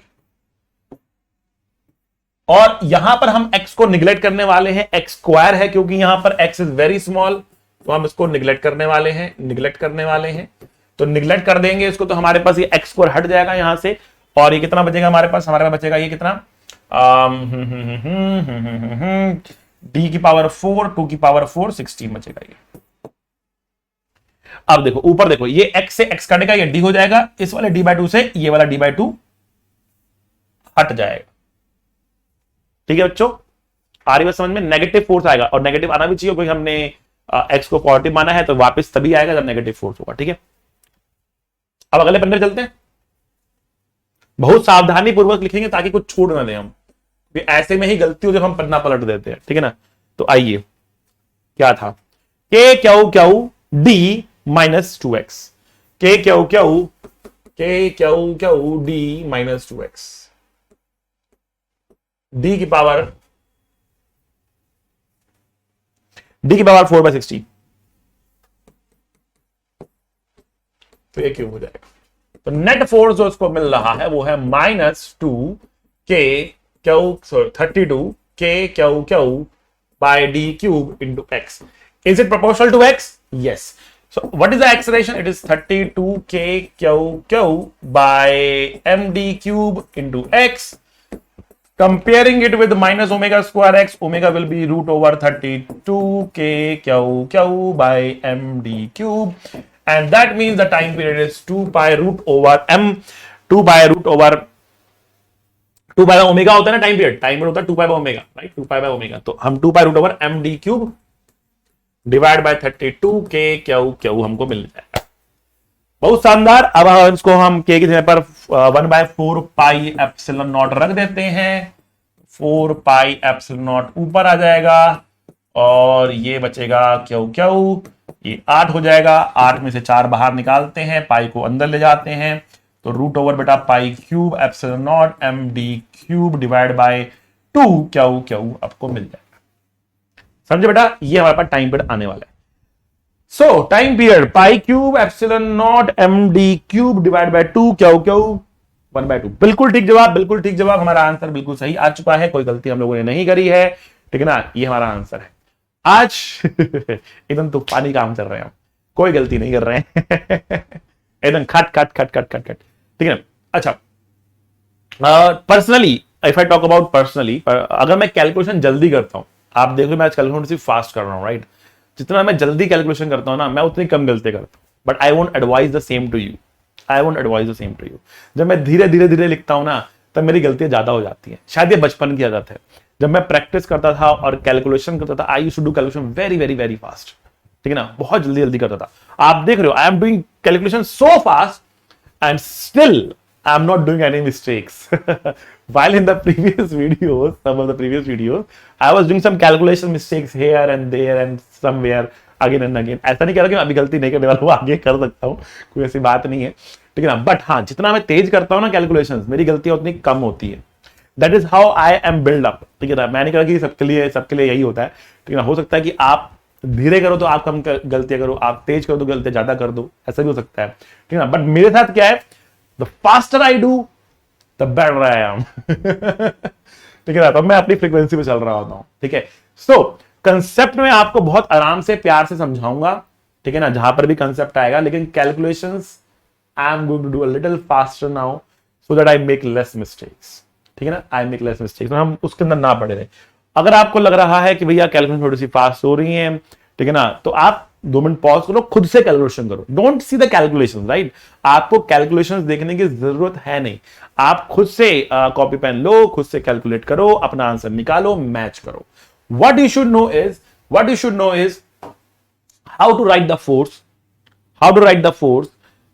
Speaker 1: और यहां पर हम x को निगलेक्ट करने वाले हैं, x स्क्वायर है क्योंकि यहां पर x इज वेरी स्मॉल, तो हम इसको निगलेक्ट करने वाले हैं, तो निगलेक्ट कर देंगे इसको, तो हमारे पास ये x स्क्वायर हट जाएगा यहां से, और ये कितना बचेगा हमारे पास बचेगा ये कितना, d की पावर 4 2 की पावर 4 16 बचेगा ये। अब देखो ऊपर देखो, ये x से x कटेगा, ये d हो जाएगा, इस वाले d/2 से ये वाला d/2 हट जाएगा, ठीक है बच्चों। आ रही बात समझ में, नेगेटिव फोर्स आएगा, और नेगेटिव आना भी चाहिए क्योंकि हमने x को पॉजिटिव माना है, तो वापस तभी आएगा जब नेगेटिव फोर्स होगा, ठीक है। अब अगले पन्ने चलते हैं, बहुत सावधानी पूर्वक लिखेंगे ताकि कुछ छूट ना दें हम, ऐसे में ही गलती हो जब हम पन्ना पलट देते हैं, ठीक है ना। तो आइए क्या था, k Q d minus 2x, k Q d minus 2x, d की पावर 4/16, तो ये क्यों हो जाएगा। तो नेट फोर्स जो उसको मिल रहा है वो है -2 k q by d cube into x. Is it proportional to x? Yes. So what is the acceleration? It is 32 kq by md cube into x. Comparing it with minus omega square x, omega will be root over 32 kq by md cube, and that means the time period is 2 pi root over m, 2 pi root over 2 pi by omega होता है ना टाइम पीरियड होता है 2 pi by omega, right, 2 pi by omega, तो हम 2 pi root over md cube divide by 32 k हमको मिल जाएगा। बहुत शानदार। अब इसको हम k की जगह पर 1/4 पाई एप्सिलॉन नॉट रख देते हैं, 4 पाई एप्सिलॉन नॉट ऊपर आ जाएगा और ये बचेगा क्यू, ये 8 हो जाएगा। 8 में से 4 बाहर निकालते हैं, पाई को अंदर ले जाते हैं, तो रूट ओवर बेटा pi cube epsilon not m d cube divide by 2 q आपको मिल जाएगा। समझे बेटा, ये हमारे पास टाइम पीरियड आने वाला है। So time period pi cube epsilon not m d cube divide by 2 q 1/2। बिल्कुल ठीक जवाब, बिल्कुल ठीक जवाब। हमारा आंसर बिल्कुल सही आ चुका है, कोई गलती हम लोगों ने नहीं करी है, ठीक है ना। ये हमारा आंसर है आज। एकदम तूफानी काम कर रहे हैं हम, कोई गलती नहीं कर रहे हैं। एकदम खट, ठीक है ना। अच्छा, personally if I talk about personally, अगर मैं कैलकुलेशन जल्दी करता हूं, आप देखो मैं आज कैलकुलेशन सिर्फ फास्ट कर रहा हूं, राइट। जितना मैं जल्दी कैलकुलेशन करता हूं ना, मैं उतनी कम गलती करता हूं, but I won't advise the same to you. जब मैं धीरे धीरे लिखता हूं ना, तब मेरी गलतियां ज्यादा हो जाती हैं। शायद ये बचपन की आदत है। जब मैं प्रैक्टिस करता था और कैलकुलेशन करता था, I used to do calculation very fast, ठीक है ना, बहुत जल्दी करता था। आप देख रहे हो, I am doing calculation so fast and still I'm not doing any mistakes. While in the previous videos, some of the previous videos, I was doing some calculation mistakes here and there and somewhere again and again. ऐसा नहीं कह रहा कि मैं अभी गलती नहीं करने वाला हूँ, आगे कर सकता हूँ, कोई ऐसी बात नहीं है, ठीक है ना। बट हाँ, जितना मैं तेज करता हूँ ना कैलकुलेशंस, मेरी गलतियां उतनी कम होती है। That is how I am build up, ठीक है ना। मैं नहीं कह रहा कि सबके लिए यही होता है, ठीक है ना। हो सकता है कि आप धीरे करो तो आप कम गलतियां करो, आप तेज करो तो गलतियां ज्यादा कर दो, ऐसा भी हो सकता है, ठीक है ना। बट मेरे साथ क्या है, the faster I do the better I am, ठीक है ना। तो मैं अपनी फ्रीक्वेंसी पे चल रहा होता हूं, ठीक है। सो कंसेप्ट में आपको बहुत आराम से प्यार से समझाऊंगा, ठीक है ना, जहां पर भी कंसेप्ट आएगा। लेकिन calculations I am going to do a little faster now so that I make less mistakes, ठीक है ना। आई मेक लेस मिस्टेक्स, हम उसके अंदर ना पड़े रहे। अगर आपको लग रहा है कि भैया कैलकुलेशन थोड़ी सी फास्ट हो रही है, ठीक है ना, तो आप 2 मिनट पॉज करो, खुद से कैलकुलेशन करो। Don't see the calculation, right. आपको कैलकुलेशंस देखने की जरूरत है नहीं, आप खुद से कॉपी पेन लो, खुद से कैलकुलेट करो, अपना आंसर निकालो, मैच करो। What you should know is how to write the force,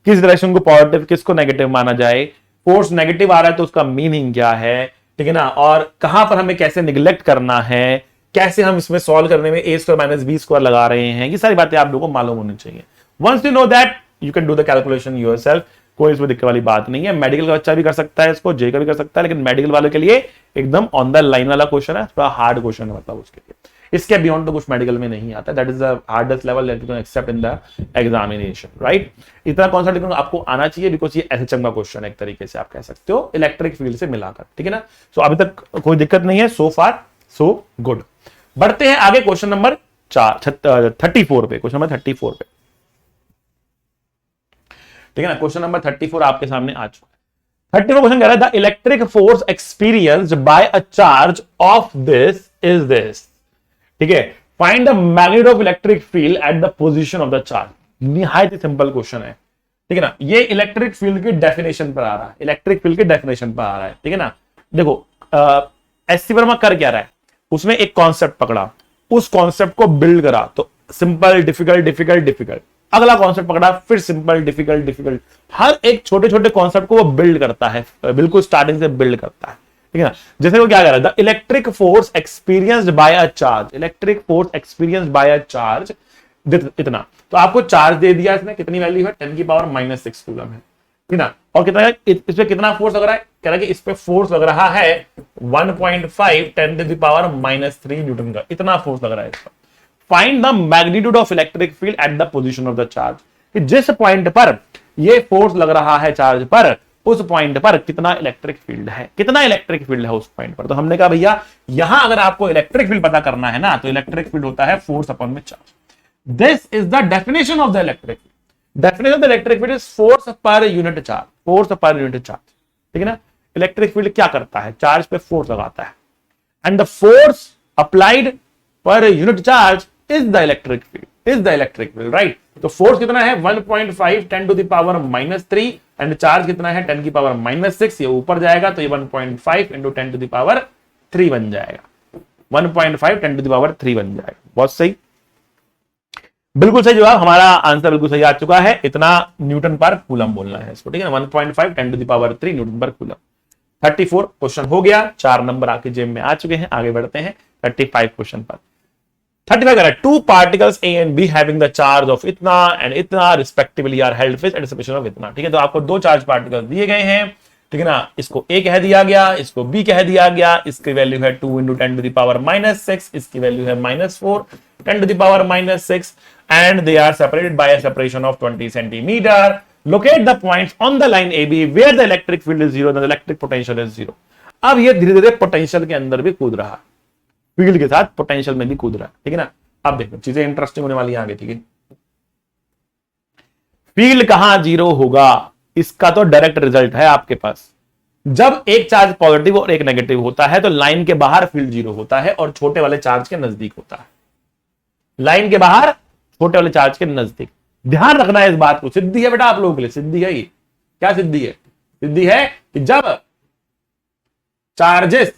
Speaker 1: किस डायरेक्शन को पॉजिटिव, किसको नेगेटिव माना जाए। फोर्स नेगेटिव आ रहा है तो उसका मीनिंग क्या है, ठीक है ना, और कहां पर हमें कैसे निग्लेक्ट करना है, कैसे हम इसमें सॉल्व करने में a square minus b square लगा रहे हैं। ये सारी बातें आप लोगों को मालूम होनी चाहिए। Once you know that, you can do the calculation yourself. कोई इसमें दिक्कत वाली बात नहीं है। मेडिकल का बच्चा भी कर सकता है इसको, जे का भी कर सकता है, लेकिन मेडिकल वालों के लिए एकदम ऑन द लाइन वाला क्वेश्चन है, थोड़ा हार्ड क्वेश्चन है, मतलब उसके लिए। इसके बियॉन्ड तो कुछ मेडिकल में नहीं आता। That is the hardest level that you can accept in the examination, right. इतना कॉन्सेप्ट आपको आना चाहिए, बिकॉज ये एसएचएम का क्वेश्चन है, एक तरीके से आप कह सकते हो, इलेक्ट्रिक फील्ड से मिलाकर, ठीक है ना। सो अभी तक कोई दिक्कत नहीं है, सो फार सो गुड। बढ़ते हैं आगे क्वेश्चन नंबर 34 पे, क्वेश्चन नंबर 34 पे, ठीक है ना। क्वेश्चन नंबर 34 आपके सामने आ चुका है। 34 क्वेश्चन कह रहा है, the electric force experienced bye a charge of this is this, ठीक है। Find the magnitude of electric field at the position of the charge. निहायत ही सिंपल क्वेश्चन है, ठीक है ना। ये इलेक्ट्रिक फील्ड की डेफिनेशन पर आ रहा है, ठीक है ना। देखो एससी वर्मा कर क्या रहा है, उसने एक कॉन्सेप्ट पकड़ा, उस कॉन्सेप्ट को बिल्ड करा, तो सिंपल डिफिकल्ट, अगला कॉन्सेप्ट पकड़ा, फिर सिंपल डिफिकल्ट, हर एक छोटे छोटे कॉन्सेप्ट को वो बिल्ड करता है, बिल्कुल स्टार्टिंग से बिल्ड करता है, ठीक है ना। जैसे वो क्या कर रहा है, the electric force experienced bye a charge, इतना। तो आपको चार्ज दे दिया इसने, कितनी वैल्यू है, 10 की पावर -6 कूलम है, ठीक ना। और कितना इस पे कितना फोर्स लग रहा है, कह रहा है कि इस पे फोर्स लग रहा है 1.5 10 टू द पावर -3 न्यूटन का, इतना फोर्स लग रहा है इस पर। Find the magnitude of electric field at the position of the charge, कि जिस पॉइंट पर ये फोर्स लग रहा है चार्ज पर, उस पॉइंट पर कितना इलेक्ट्रिक फील्ड है उस पॉइंट पर। तो हमने कहा भैया यहां अगर आपको इलेक्ट्रिक फील्ड पता करना है ना, तो इलेक्ट्रिक फील्ड होता है फोर्स अपॉन में charge. This is the definition of the electric field. Definition of the electric field is force पर यूनिट चार्ज, फोर्स पर यूनिट चार्ज, ठीक है ना। इलेक्ट्रिक फील्ड क्या करता है, चार्ज पे फोर्स लगाता है, and the force applied per unit charge is the electric field, is the electric field, right. तो फोर्स कितना है 1.5 10 to the power -3 and charge कितना है 10 की पावर -6, ये ऊपर जाएगा तो ये 1.5 इंटू 10 टू द पावर 3 बन जाएगा, 1.5 10 टू द पावर 3 बन जाएगा। बहुत सही, बिल्कुल सही जवाब, हमारा आंसर बिल्कुल सही आ चुका है। इतना न्यूटन पर कूलम बोलना है इसको, ठीक है ना। 1.5 10 टू द पावर 3 न्यूटन पर कूलम। 34 क्वेश्चन हो गया, 4 नंबर आपके जेब में आ चुके हैं। आगे बढ़ते हैं 35 क्वेश्चन पर। 35 कह रहा है two particles A and B having the charge of इतना एंड इतना respectively are held fixed at separation of इतना, ठीक है। तो आपको दो चार्ज पार्टिकल्स दिए गए हैं, ठीक है ना। इसको ए कह दिया गया, इसको बी कह दिया गया। इसकी वैल्यू है 2 इंटू 10 टू द पावर -6, इसकी वैल्यू है -4 10 to the power -6 and they are separated by a separation of 20 centimetre. Locate the points on the line A B where the electric field is 0, the electric potential is 0। अब ये धीरे धीरे पोटेंशियल के अंदर भी कूद रहा है, फील्ड के साथ पोटेंशियल में भी कूद रहा है, ठीक है ना। अब देखो चीजें इंटरेस्टिंग होने वाली है आगे, ठीक है। फील्ड कहां 0 होगा, इसका तो डायरेक्ट रिजल्ट है आपके पास। जब एक चार्ज पॉजिटिव और एक नेगेटिव होता है तो लाइन के बाहर फील्ड 0 होता है और छोटे वाले चार्ज के नजदीक होता है। लाइन के बाहर छोटे वाले चार्ज के नजदीक, ध्यान रखना है इस बात को। सिद्धि है बेटा आप लोगों के लिए, सिद्धि है ये। क्या सिद्धि है? सिद्धि है कि जब चार्जेस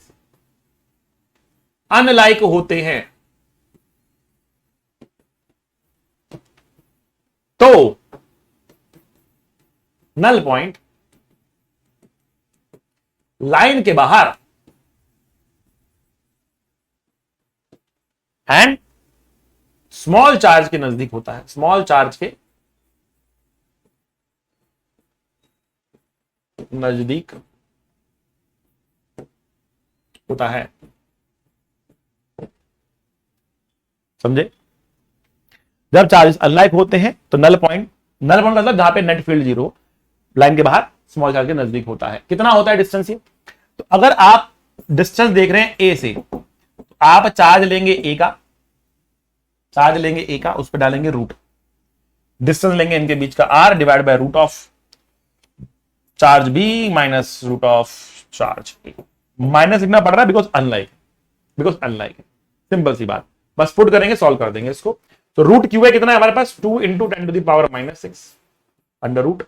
Speaker 1: अनलाइक होते हैं तो नल पॉइंट लाइन के बाहर एंड स्मॉल चार्ज के नजदीक होता है, स्मॉल चार्ज के नजदीक होता है, समझे। जब चार्जेस अनलाइक होते हैं तो नल पॉइंट मतलब जहां पे नेट फील्ड 0 लाइन के बाहर स्मॉल चार्ज के नजदीक होता है। कितना होता है डिस्टेंस ये? तो अगर आप डिस्टेंस देख रहे हैं ए से, तो आप चार्ज लेंगे ए का, चार्ज लेंगे ए का, उस पर डालेंगे रूट, डिस्टेंस लेंगे इनके बीच का r divide by root of charge B minus root of charge A. Minus लिखना पड़ रहा है बिकॉज अनलाइक है, सिंपल सी बात। बस पुट करेंगे, सॉल्व कर देंगे इसको। तो रूट क्यू है कितना है हमारे पास 2 into 10 to the power -6 under root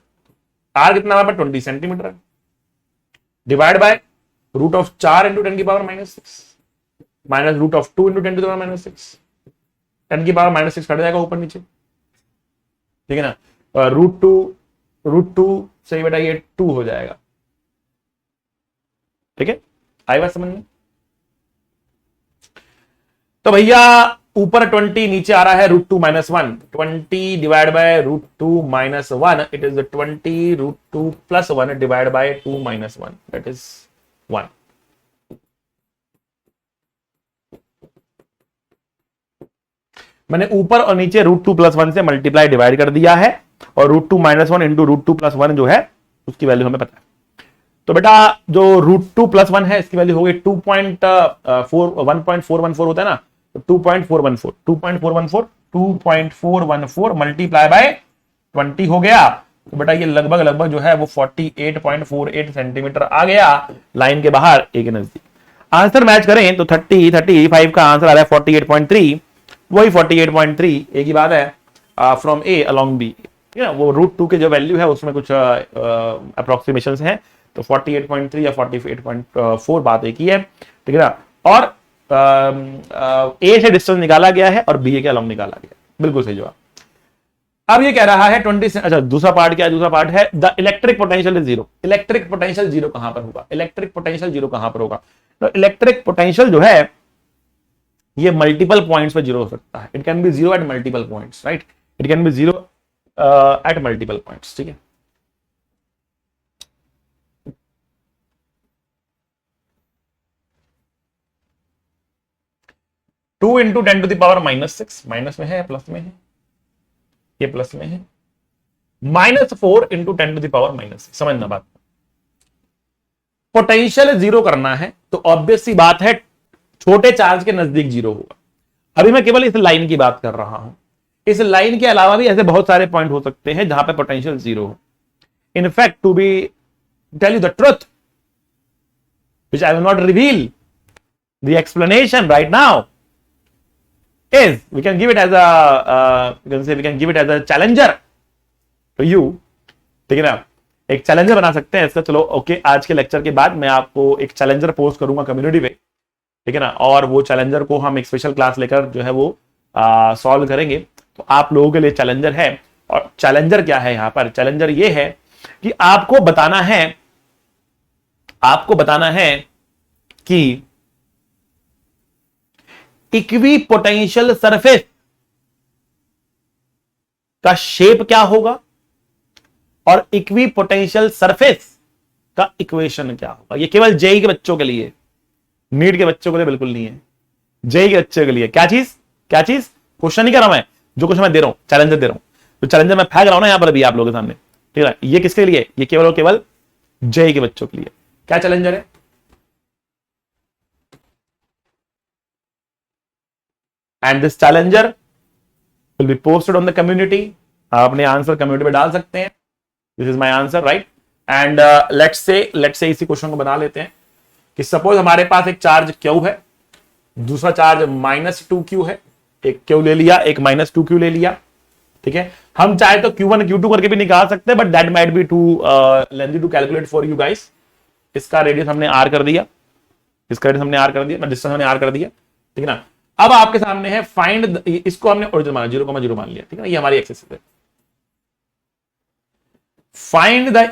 Speaker 1: r कितना हमारे पास 20 सेंटीमीटर है, divide by root of 4 into 10 की power -6 minus root of 2 into 10 to the power -6, 10 की पावर -6 कट जाएगा ऊपर नीचे, ठीक है ना। रूट टू से बेटा ये 2 हो जाएगा, ठीक है। आई बात समझ में? तो भैया ऊपर 20 नीचे आ रहा है √2 - 1, 20 divide by √2 - 1 it is 20 √2 + 1 divide by 2 - 1 that is 1। मैंने ऊपर और नीचे √2 + 1 से मल्टीप्लाई डिवाइड कर दिया है और √2 - 1 इंटू √2 + 1 जो है उसकी वैल्यू हमें पता है। तो बेटा जो √2 + 1 है इसकी वैल्यू हो गई 1.414 होता है ना, तो 2.414 मल्टीप्लाई बाय 20 हो गया। तो बेटा ये लगभग जो है वो 48.48 सेंटीमीटर आ गया लाइन के बाहर ए के नजदीक। आंसर मैच करें तो 35 का आंसर आ रहा है 48.3, वही 48.3 ए की बात है फ्रॉम ए अलोंग बी, ठीक है। वो √2 के जो वैल्यू है उसमें कुछ अप्रोक्सीमेशंस हैं, तो 48.3 या 48.4 बात एक ही है, ठीक है ना। और ए से डिस्टेंस निकाला गया है और बी के अलोंग निकाला गया, बिल्कुल सही जवाब। अब ये कह रहा है 20, अच्छा दूसरा पार्ट क्या है? दूसरा पार्ट है the electric potential is 0। Electric potential 0 कहां पर होगा? इलेक्ट्रिक पोटेंशियल 0 कहां पर होगा? तो इलेक्ट्रिक पोटेंशियल जो है ये मल्टीपल पॉइंट्स पे 0 हो सकता है। It can be 0 at multiple points, right. It can be 0 at multiple points, ठीक है। Two into 10 to the power -6 minus में है प्लस में है? ये प्लस में है। -4 इंटू 10 टू द पावर -6, समझना बात। पोटेंशियल 0 करना है तो ऑब्वियस सी बात है छोटे चार्ज के नजदीक 0 होगा। अभी मैं केवल इस लाइन की बात कर रहा हूं। इस लाइन के अलावा भी ऐसे बहुत सारे पॉइंट हो सकते हैं जहां पे पोटेंशियल जीरो हो। In fact to be tell you the truth which I will not reveal the explanation right now is we can give it as a we can give it as a challenger to you, ठीक है ना, एक चैलेंजर बना सकते हैं इसका। चलो ओके, आज के लेक्चर के बाद मैं आपको एक चैलेंजर पोस्ट करूंगा कम्युनिटी पे, ठीक है ना, और वो चैलेंजर को हम एक स्पेशल क्लास लेकर जो है वो सॉल्व करेंगे। तो आप लोगों के लिए चैलेंजर है, और चैलेंजर क्या है यहां पर? चैलेंजर ये है कि आपको बताना है कि इक्वी पोटेंशियल सरफेस का शेप क्या होगा और इक्वी पोटेंशियल सरफेस का इक्वेशन क्या होगा। ये केवल जेई के बच्चों के लिए, नीट के बच्चों के लिए बिल्कुल नहीं है, जेई के बच्चों के लिए। क्या चीज क्वेश्चन नहीं कर रहा मैं, जो कुछ मैं दे रहा हूं चैलेंजर दे रहा हूं, तो चैलेंजर मैं फेंक रहा हूं ना यहां पर अभी आप लोगों के सामने, ठीक है। ये किसके लिए? ये केवल और केवल जेई के बच्चों के लिए। क्या चैलेंजर है? And this challenger will be posted on the community. आप अपने आंसर कम्युनिटी में डाल सकते हैं। This is my answer, right. And let's say इसी क्वेश्चन को बना लेते हैं कि सपोज हमारे पास एक चार्ज क्यू है, दूसरा चार्ज -2q है। एक क्यू ले लिया, एक -2q ले लिया, ठीक है। हम चाहे तो q1 q2 करके भी निकाल सकते हैं, but that might be too lengthy to calculate for you guys. इसका रेडियस हमने r कर दिया, डिस्टेंस हमने r कर दिया, ठीक है ना। अब आपके सामने है फाइंड, इसको हमने ओरिजिन माना, 0,0 मान लिया, ठीक है ना, ये हमारी एक्सिस है। Find the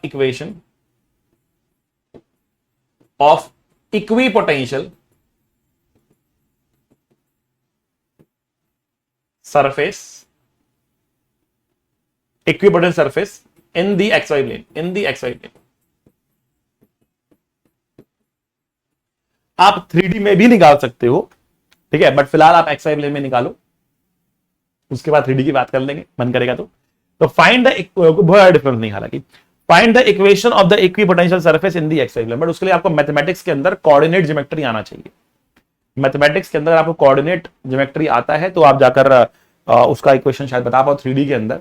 Speaker 1: equation of equipotential surface in the xy plane, आप 3D में भी निकाल सकते हो, ठीक है, बट फिलहाल आप xy प्लेन में निकालो, उसके बाद 3D की बात कर लेंगे, मन करेगा तो फाइंड द, बहुत डिफरेंस नहीं हालांकि, find the equation of the equipotential surface in the xy plane. But उसके लिए आपको मैथमेटिक्स के अंदर कोऑर्डिनेट ज्योमेट्री आना चाहिए। मैथमेटिक्स के अंदर आपको कोऑर्डिनेट ज्योमेट्री आता है तो आप जाकर उसका इक्वेशन शायद बता पाओ 3D के अंदर,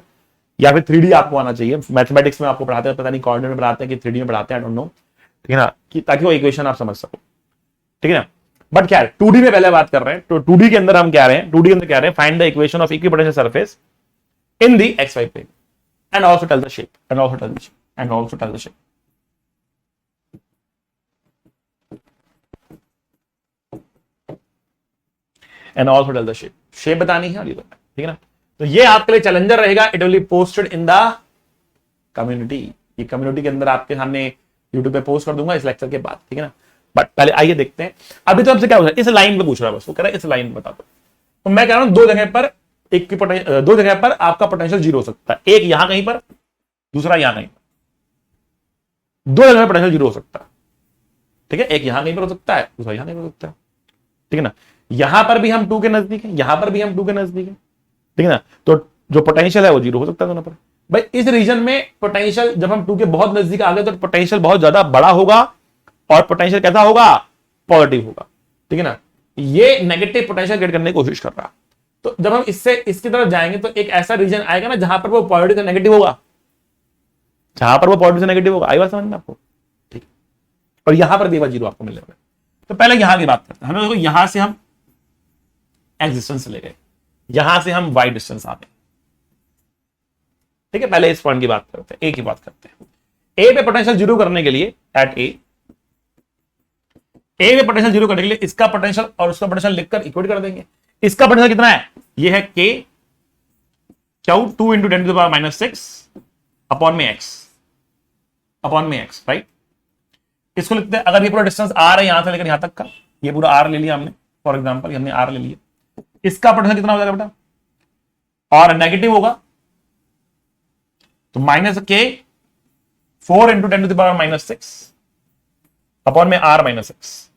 Speaker 1: या फिर 3D आपको आना चाहिए। मैथमेटिक्स में आपको पढ़ाते हैं, पता नहीं कोऑर्डिनेट में पढ़ाते हैं कि 3D में पढ़ाते हैं, आई डोंट नो, ठीक है ना, कि ताकि वो इक्वेशन आप समझ सको, ठीक है ना। बट क्या है, 2D में पहले बात कर रहे हैं, तो 2D के अंदर हम क्या रहे हैं, 2D के अंदर क्या रहे हैं, find the equation of equipotential surface in the xy plane and also tell the shape, shape बतानी है, ठीक है ना। तो ये आपके लिए चैलेंजर रहेगा। It will be posted in the community. ये कम्युनिटी के अंदर आपके सामने यूट्यूब पे पोस्ट कर दूंगा इस लेक्चर के बाद, ठीक है ना। बट पहले आइए देखते हैं, अभी तो हमसे क्या पूछ रहा है, इस लाइन पे पूछ रहा है बस, वो कह रहा है इस लाइन पे बता दो। तो मैं कह रहा हूं दो जगह पर आपका पोटेंशियल जीरो हो सकता है, एक यहां कहीं पर, दूसरा यहां कहीं पर। दो जगह पोटेंशियल जीरो हो सकता है, ठीक है, एक यहां कहीं पर हो सकता है, दूसरा यहां कहीं पर हो सकता है, ठीक है ना। यहां पर भी हम 2 के नजदीक है, यहां पर भी हम 2 के नजदीक है, ठीक है ना। तो जो पोटेंशियल है वो जीरो हो सकता है दोनों पर। भाई इस रीजन में पोटेंशियल जब हम 2 के बहुत नजदीक आ गए तो पोटेंशियल बहुत ज्यादा बड़ा होगा, और पोटेंशियल कैसा होगा, पॉजिटिव होगा, ठीक है ना। ये नेगेटिव पोटेंशियल क्रिएट करने की कोशिश कर रहा है। तो जब हम इसकी तरफ जाएंगे तो एक ऐसा रीजन आएगा ना जहां पर वो पॉजिटिव से नेगेटिव होगा, आई बात समझ में आपको, ठीक। और यहां पर भी जीरो आपको मिल जाएगा। तो पहले यहां की बात करते हैं। हमें देखो यहां से हम एक्स डिस्टेंस ले गए, यहां से हम वाई डिस्टेंस आ गए, ठीक है। पहले इस पॉइंट की बात करते हैं, ए की बात करते हैं। ए पे पोटेंशियल जीरो करने के लिए एट ए पे पोटेंशियल जीरो करने के लिए इसका पोटेंशियल और उसका पोटेंशियल लिखकर इक्वेट कर देंगे। इसका पोटेंशियल कितना है, ये है के क्यू 2 × 10⁻⁶ अपॉन में एक्स, राइट। इसको लिखते हैं, अगर ये पूरा डिस्टेंस आर है यहां से लेकर यहां तक का, ये पूरा आर ले लिया हमने, फॉर एग्जांपल हमने आर ले लिया, इसका पोटेंशियल कितना हो जाएगा बेटा, और नेगेटिव होगा तो -k 4 × 10⁻⁶ अपॉन में r - x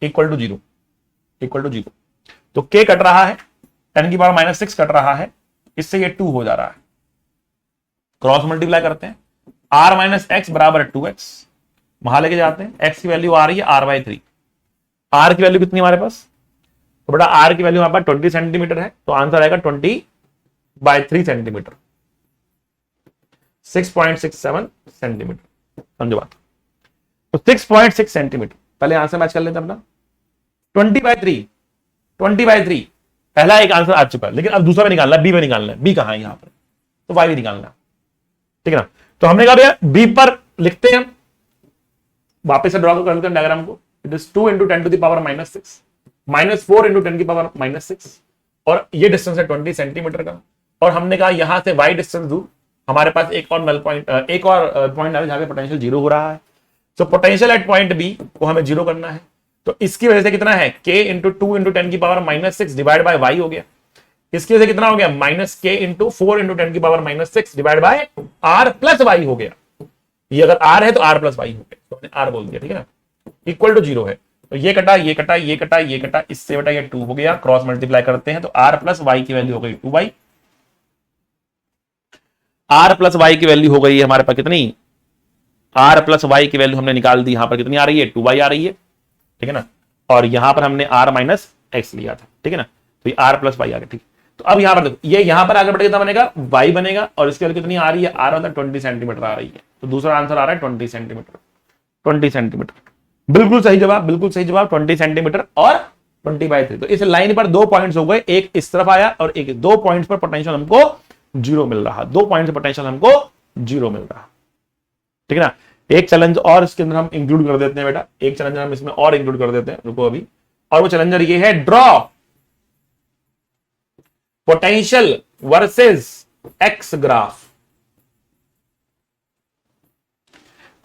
Speaker 1: इक्वल टू 0। तो k कट रहा है, 10⁻⁶ कट रहा है, इससे ये 2 हो जा रहा है, क्रॉस मल्टीप्लाई करते हैं, r - x बराबर 2x, वहां लेके जाते हैं, x की वैल्यू आ रही है r/3, r की वैल्यू कितनी हमारे पास तो बेटा आर की वैल्यू हमारे पास 20 सेंटीमीटर है, तो आंसर आएगा 20/3 सेंटीमीटर, 6.67 सेंटीमीटर। समझो बात। तो 6.6 सेंटीमीटर, पहले आंसर मैच कर लेते हैं अपना। 20/3 पहला एक आंसर आ चुका है, लेकिन अब दूसरा भी निकालना है, बी में निकालना है। बी कहां है यहां पर, तो वाई भी निकालना है, ठीक है ना। तो हमने कहा भैया बी पर लिखते हैं, वापस से ड्रॉ कर लेते हैं डायग्राम को। इट इज 2 × 10⁻⁻⁶ -4 × 10⁻⁻⁶, और ये डिस्टेंस है 20 सेंटीमीटर का। और हमने कहा यहां से वाई डिस्टेंस दूर, हमारे पास एक और पॉइंट है जहां पे पोटेंशियल 0 हो रहा है। तो पोटेंशियल एट पॉइंट बी को हमें 0 करना है। तो इसकी वजह से कितना है, k × 2 × 10⁻⁻⁶ डिवाइड बाय y हो गया। इसकी वजह से कितना हो गया, -k × 4 × 10⁻⁻⁶ divide by r plus y हो गया। ये अगर r है तो r प्लस y हो गया, तो हमने r बोल दिया, ठीक है ना। इक्वल टू 0 है, तो ये कटा ये कटा ये कटा ये कटा, इससे बेटा ये 2 हो गया, क्रॉस मल्टीप्लाई करते हैं तो r प्लस y की वैल्यू हो गई 2y। r प्लस y की वैल्यू हो गई है हमारे पास कितनी, r प्लस y की वैल्यू हमने निकाल दी, यहां पर कितनी आ रही है, 2y आ रही है, ठीक है ना। और यहां पर हमने r माइनस x लिया था, ठीक है ना। तो ये r प्लस y आ गया, ठीक। तो अब यहां पर देखो, ये यहां पर आगे बढ़ कितना बनेगा, y बनेगा, और इसकी वैल्यू कितनी आ रही है, r मतलब 20 सेंटीमीटर आ रही है। तो दूसरा आंसर आ रहा है 20 सेंटीमीटर, 20 सेंटीमीटर। बिल्कुल सही जवाब, बिल्कुल सही जवाब, 20 सेंटीमीटर और 20/3। तो इस लाइन पर 2 पॉइंट्स हो गए, एक इस तरफ आया और एक 2 पॉइंट्स पर पोटेंशियल हमको 0 मिल रहा, 2 पॉइंट्स पर पोटेंशियल हमको 0 मिल रहा, ठीक है ना। एक चैलेंज और इसके अंदर हम इंक्लूड कर देते हैं बेटा, एक चैलेंज हम इसमें और इंक्लूड कर देते हैं, रुको अभी। और वो चैलेंजर ये है, draw potential versus x graph.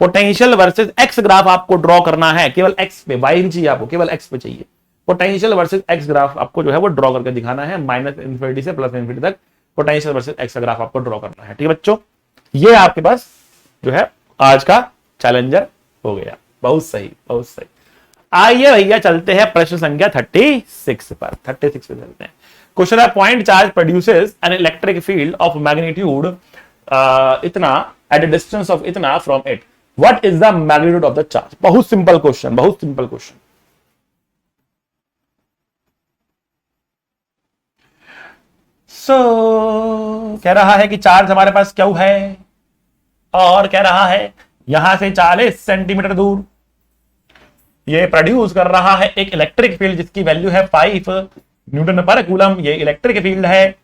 Speaker 1: Potential versus x graph आपको ड्रॉ करना है, केवल एक्स पे, वाई नहीं चाहिए आपको, केवल एक्स पे चाहिए। पोटेंशियल वर्सेस एक्स ग्राफ आपको जो है वो ड्रॉ करके दिखाना है, -∞ से +∞ तक पोटेंशियल वर्सेस एक्स का ग्राफ आपको ड्रॉ करना है, ठीक है बच्चों। ये आपके पास जो है आज का चैलेंजर हो गया, बहुत सही, बहुत सही। आइए भैया चलते हैं प्रश्न संख्या 36 पर, 36 पे चलते हैं। क्वेश्चन है, point charge produces an electric field of magnitude इतना एट अ डिस्टेंस ऑफ इतना from it, what is the magnitude of the charge. बहुत सिंपल क्वेश्चन, बहुत सिंपल क्वेश्चन। कह रहा है कि चार्ज हमारे पास क्यू है, और कह रहा है यहां से 40 सेंटीमीटर दूर ये प्रोड्यूस कर रहा है एक इलेक्ट्रिक फील्ड जिसकी वैल्यू है 5 न्यूटन पर कूलम। ये इलेक्ट्रिक फील्ड है,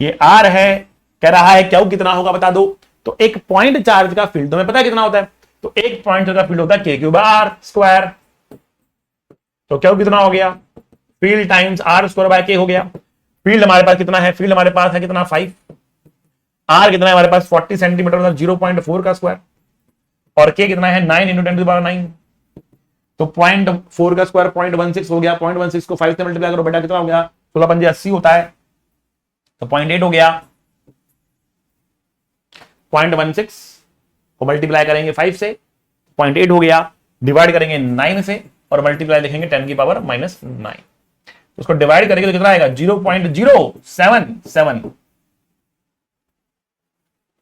Speaker 1: ये आर है। कह रहा है क्यू कितना होगा बता दो। तो एक पॉइंट चार्ज का फील्ड तुम्हें पता है कितना होता है, तो एक पॉइंट चार्ज का फील्ड होता है k⁻r²। तो क्यू कितना हो गया, फील्ड टाइम्स r² हो गया। फील्ड हमारे पास कितना है, फील्ड हमारे पास है कितना 5, आर कितना है हमारे पास 40 सेंटीमीटर मतलब 0.4 का स्क्वायर, और के कितना है 9 × 10⁻⁹। तो 0.4 का स्क्वायर 0.16 हो गया, 0.16 को 5 से मल्टीप्लाई करो बेटा कितना हो गया, 16 पंजे 80 होता है, तो 0.8 हो गया। 0.16 को मल्टीप्लाई करेंगे 5 से, 0.8 हो गया, डिवाइड करेंगे 9 से, और मल्टीप्लाई लिखेंगे 10⁻⁻⁹। उसको डिवाइड करेंगे तो कितना आएगा 0.077।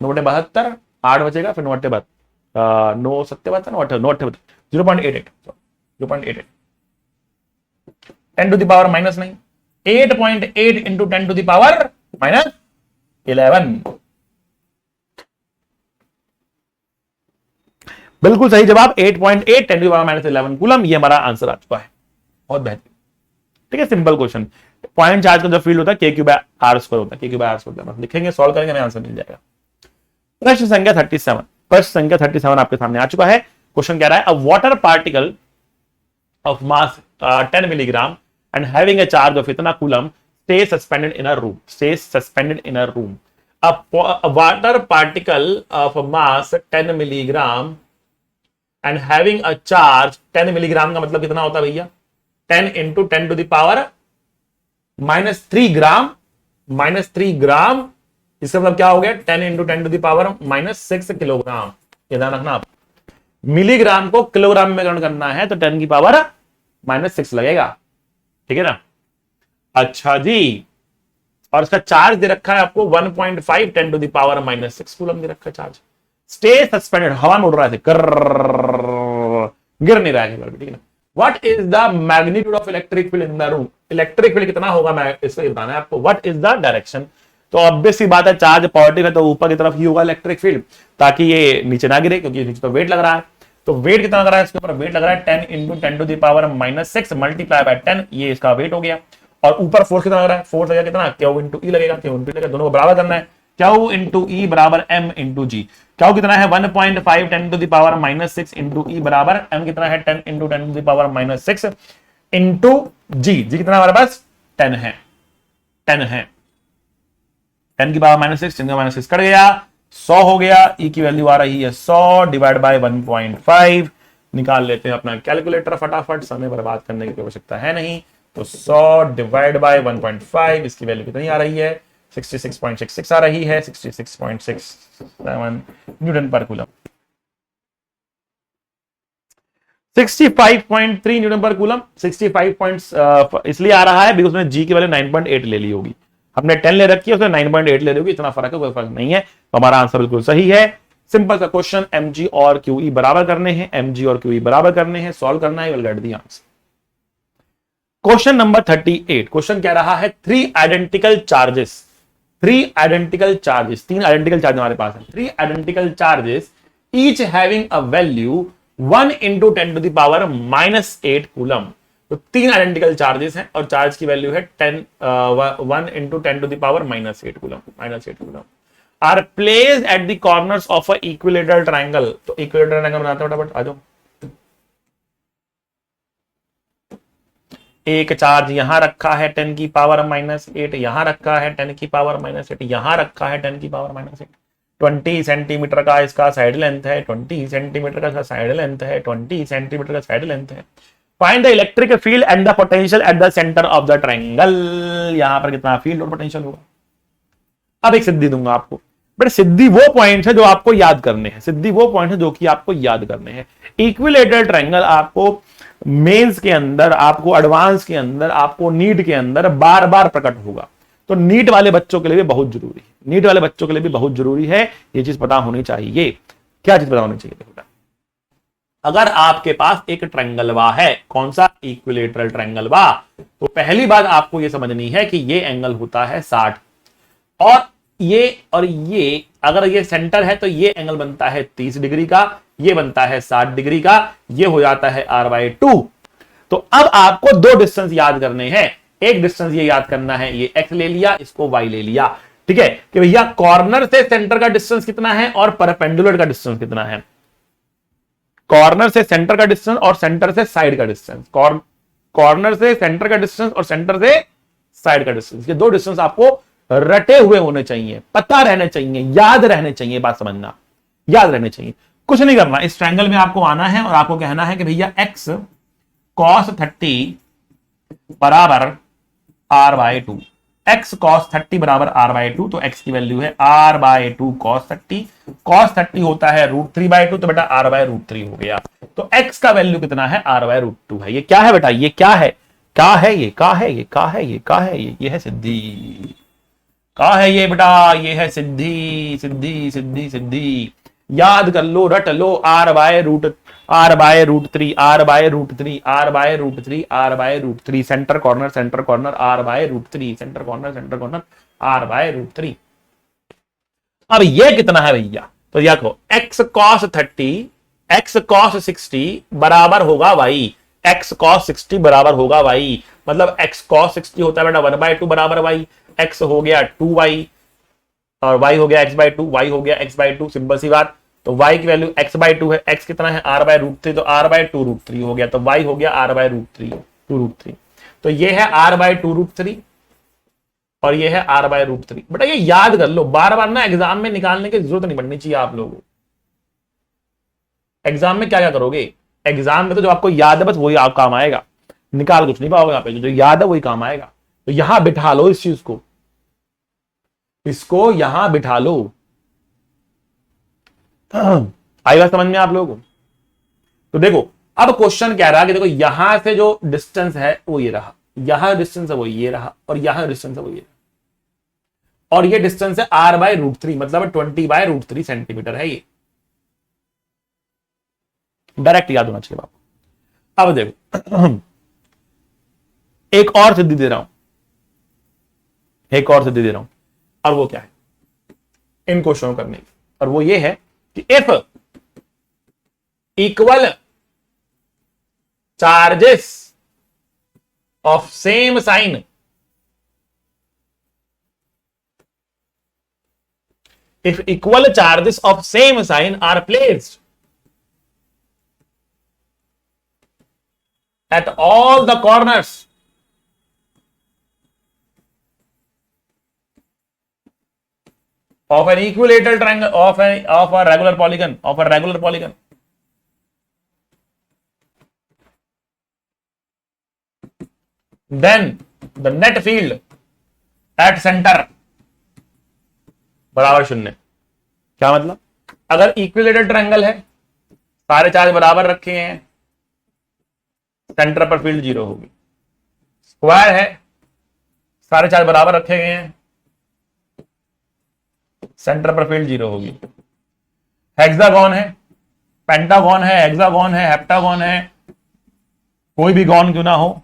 Speaker 1: 9×72 8 बचेगा, फिर 9×72 9×7 9×8 0.88 0.88 10⁻⁻⁹ 8.8 × 10⁻⁻11। बिल्कुल सही जवाब 8.8 10⁻⁻11 कूलम। ये हमारा आंसर आ चुका है, बहुत बेहतरीन, ठीक है। Simple question. पॉइंट चार्ज का जो फील्ड होता है k⁻r² होता है, k⁻r²। लिखेंगे, सॉल्व करेंगे, हमें आंसर मिल जाएगा। प्रश्न संख्या 37, प्रश्न संख्या 37 आपके सामने आ चुका है। क्वेश्चन कह रहा है, a water particle of mass 10 milligram and having a charge of इतना coulomb stay suspended in a room, stay suspended in a room. A water particle of mass 10 milligram and having a charge 10 milligram का मतलब कितना होता है भैया, 10 × 10⁻³ ग्राम, -3 ग्राम। इसका मतलब क्या हो गया, 10 × 10⁻⁻6 किलोग्राम। ये ध्यान रखना आप, मिलीग्राम को किलोग्राम में कन्वर्ट करना है तो 10⁻⁻6 लगेगा, ठीक है ना। अच्छा जी, और इसका चार्ज दे रखा है आपको 1.5 10⁻⁻6 कूलम दे रखा है चार्ज। स्टे सस्पेंडेड, हवा में उड़ रहा है, गिर नहीं रहा है, ठीक है ना। What is the magnitude of electric field in the room, electric field कितना होगा, मैं इसको बताना है आपको। व्हाट इज द डायरेक्शन, तो ऑब्वियस सी बात है चार्ज पॉजिटिव है तो ऊपर की तरफ ही होगा इलेक्ट्रिक फील्ड, ताकि ये नीचे ना गिरे, क्योंकि नीचे तो वेट लग रहा है। तो वेट कितना लग रहा है इसके ऊपर, वेट लग रहा है 10 into 10 to the power -6 multiply by 10, ये इसका वेट हो गया। और ऊपर फोर्स कितना लग रहा है, फोर्स लगेगा कितना, क्यू इंटू ई लगेगा, क्यू इंटू लगेगा, दोनों को बराबर करना है, क्यू इंटू ई बराबर एम इंटू जी। क्यू कितना है 1.5 10 to the power -6 into e बराबर एम कितना है 10 into 10 to the power -6 into g, g कितना हमारे पास 10 है, 10 है, 10 की पावर -6, 10 का -6 कट गया, 100 हो गया, ई की वैल्यू आ रही है 100 डिवाइड बाय 1.5, निकाल लेते हैं अपना कैलकुलेटर फटाफट, समय बर्बाद करने की आवश्यकता है नहीं। तो 100 डिवाइड बाय 1.5, इसकी वैल्यू कितनी आ रही है, 66.66 आ रही है, 66.67 न्यूटन पर कूलम, 65.3 न्यूटन पर कूलम, 65 इसलिए आ रहा है बिकॉज उसने जी की वैल्यू 9.8 ले ली होगी, हमने 10 ले रखी है, उसने 9.8 ले ली होगी, इतना फर्क है, कोई फर्क नहीं है, तो हमारा आंसर बिल्कुल सही है। सिंपल सा क्वेश्चन, mg और qe बराबर करने हैं, mg और qe बराबर करने हैं, सॉल्व करना है, will get the answer. Question number 38, question कह रहा है 3 identical charges, 3 identical charges, 3 identical charge हमारे पास है, 3 identical charges each having a value 1 into 10 to the power -8 coulomb. तो 3 आइडेंटिकल चार्जेस हैं और चार्ज की वैल्यू है 1 into 10 to the power -8 coulomb, -8 coulomb are placed at the corners of a equilateral triangle. तो इक्विलेटरल ट्रायंगल बनाते हैं फटाफट, आ जाओ। एक चार्ज यहां रखा है 10 की पावर -8, यहां रखा है 10 की पावर -8, यहां रखा है 10 की पावर -8, 20 सेंटीमीटर का इसका साइड लेंथ है, 20 सेंटीमीटर का साइड लेंथ है, 20 सेंटीमीटर का साइड लेंथ है। Find the electric field and the potential at the centre of the triangle. यहां पर कितना फील्ड और पोटेंशियल होगा। अब एक सिद्धि दूंगा आपको, बट सिद्धि वो पॉइंट है जो आपको याद करने हैं, सिद्धि वो पॉइंट है जो कि आपको याद करने हैं। इक्विलेटरल ट्रायंगल आपको मेंस के अंदर, आपको एडवांस के अंदर, आपको नीट के अंदर बार बार प्रकट होगा, तो नीट वाले बच्चों के लिए भी बहुत जरूरी है, नीट वाले बच्चों के लिए भी बहुत जरूरी है, ये चीज पता होनी चाहिए। क्या चीज पता होनी चाहिए, देखो अगर आपके पास एक ट्रायंगलवा है, कौन सा, इक्विलेटरल ट्रायंगलवा, तो पहली बात आपको यह समझनी है कि ये एंगल होता है 60 और ये अगर ये सेंटर है तो ये एंगल बनता है 30 डिग्री का, ये बनता है 60 डिग्री का, ये हो जाता है r/2। तो अब आपको दो डिस्टेंस याद करने हैं, एक डिस्टेंस ये याद करना है, ये x ले लिया, इसको y ले लिया, ठीक है, कि भैया कॉर्नर से सेंटर का डिस्टेंस कितना है और परपेंडिकुलर का डिस्टेंस कितना है, कॉर्नर से सेंटर का डिस्टेंस और सेंटर से साइड का डिस्टेंस, कॉर्नर से सेंटर का डिस्टेंस और सेंटर से साइड का डिस्टेंस, ये दो डिस्टेंस आपको रटे हुए होने चाहिए, पता रहने चाहिए, याद रहने चाहिए, बात समझना, याद रहने चाहिए। कुछ नहीं करना, इस ट्रायंगल में आपको आना है और आपको कहना है कि भैया x cos 30 बराबर r/2, x cos 30 बराबर r/2, तो x की वैल्यू है r/2 cos 30, cos 30 होता है √3/2, तो बेटा r/√3 हो गया। तो x का वैल्यू कितना है, r/√2 है। ये क्या है बेटा, ये क्या है, क्या है ये, क्या है ये, क्या है ये, क्या है ये है सिद्धि, क्या है ये बेटा, ये है सिद्धि, सिद्धि सिद्धि सिद्धि, याद कर लो, रट लो, r/√3, r/√3, r/√3, r/√3, r/√3, centre corner, centre corner, r/√3, centre corner, centre corner, r/√3। अब ये कितना है भैया, तो देखो x cos 30, x cos 60 बराबर होगा y, x cos 60 बराबर होगा y, मतलब x cos 60 होता है बेटा 1/2 बराबर y, x हो गया 2y और y हो गया x/2, y हो गया x/2, सिंपल सी बात। तो y की वैल्यू x/2 है, x कितना है r/√3, तो r/2√3 हो गया, तो y हो गया r/√3। तो ये है r/2√3 और ये है r/√3। बेटा ये याद कर लो, बार बार ना एग्जाम में निकालने की जरूरत नहीं पड़नी चाहिए आप लोगों को। एग्जाम में क्या क्या करोगे, एग्जाम में तो जो आपको याद है बस वही आप काम आएगा, निकाल कुछ नहीं पाओगे, यहाँ पे जो याद है वही काम आएगा। तो यहां बिठा लो इस चीज को, इसको यहां बिठा लो। आई बात समझ में आप लोगों को। तो देखो अब क्वेश्चन कह रहा है कि देखो यहां से जो डिस्टेंस है वो ये रहा, यहां डिस्टेंस है वो ये रहा, और यहां डिस्टेंस है वो ये, और ये डिस्टेंस है r/√3, मतलब 20/√3 सेंटीमीटर है ये, डायरेक्ट याद होना चाहिए आपको। अब देखो एक और सिद्धि दे रहा हूं, एक और सिद्धि दे रहा हूं, और वो क्या है इनको शो करने की, और वो ये है कि if equal charges of same sign, if equal charges of same sign are placed at all the corners of an equilateral triangle of a regular polygon, then the net field at center बराबर शून्य। क्या मतलब, अगर इक्विलेटरल ट्रायंगल है, सारे चार्ज बराबर रखे हैं, सेंटर पर फील्ड 0 होगी। स्क्वायर है, सारे चार्ज बराबर रखे गए हैं, सेंटर पर फील्ड 0 होगी। हेक्सागोन है, पेंटागोन है, हेक्सागोन है, हेप्टागोन है, कोई भी गॉन क्यों ना हो,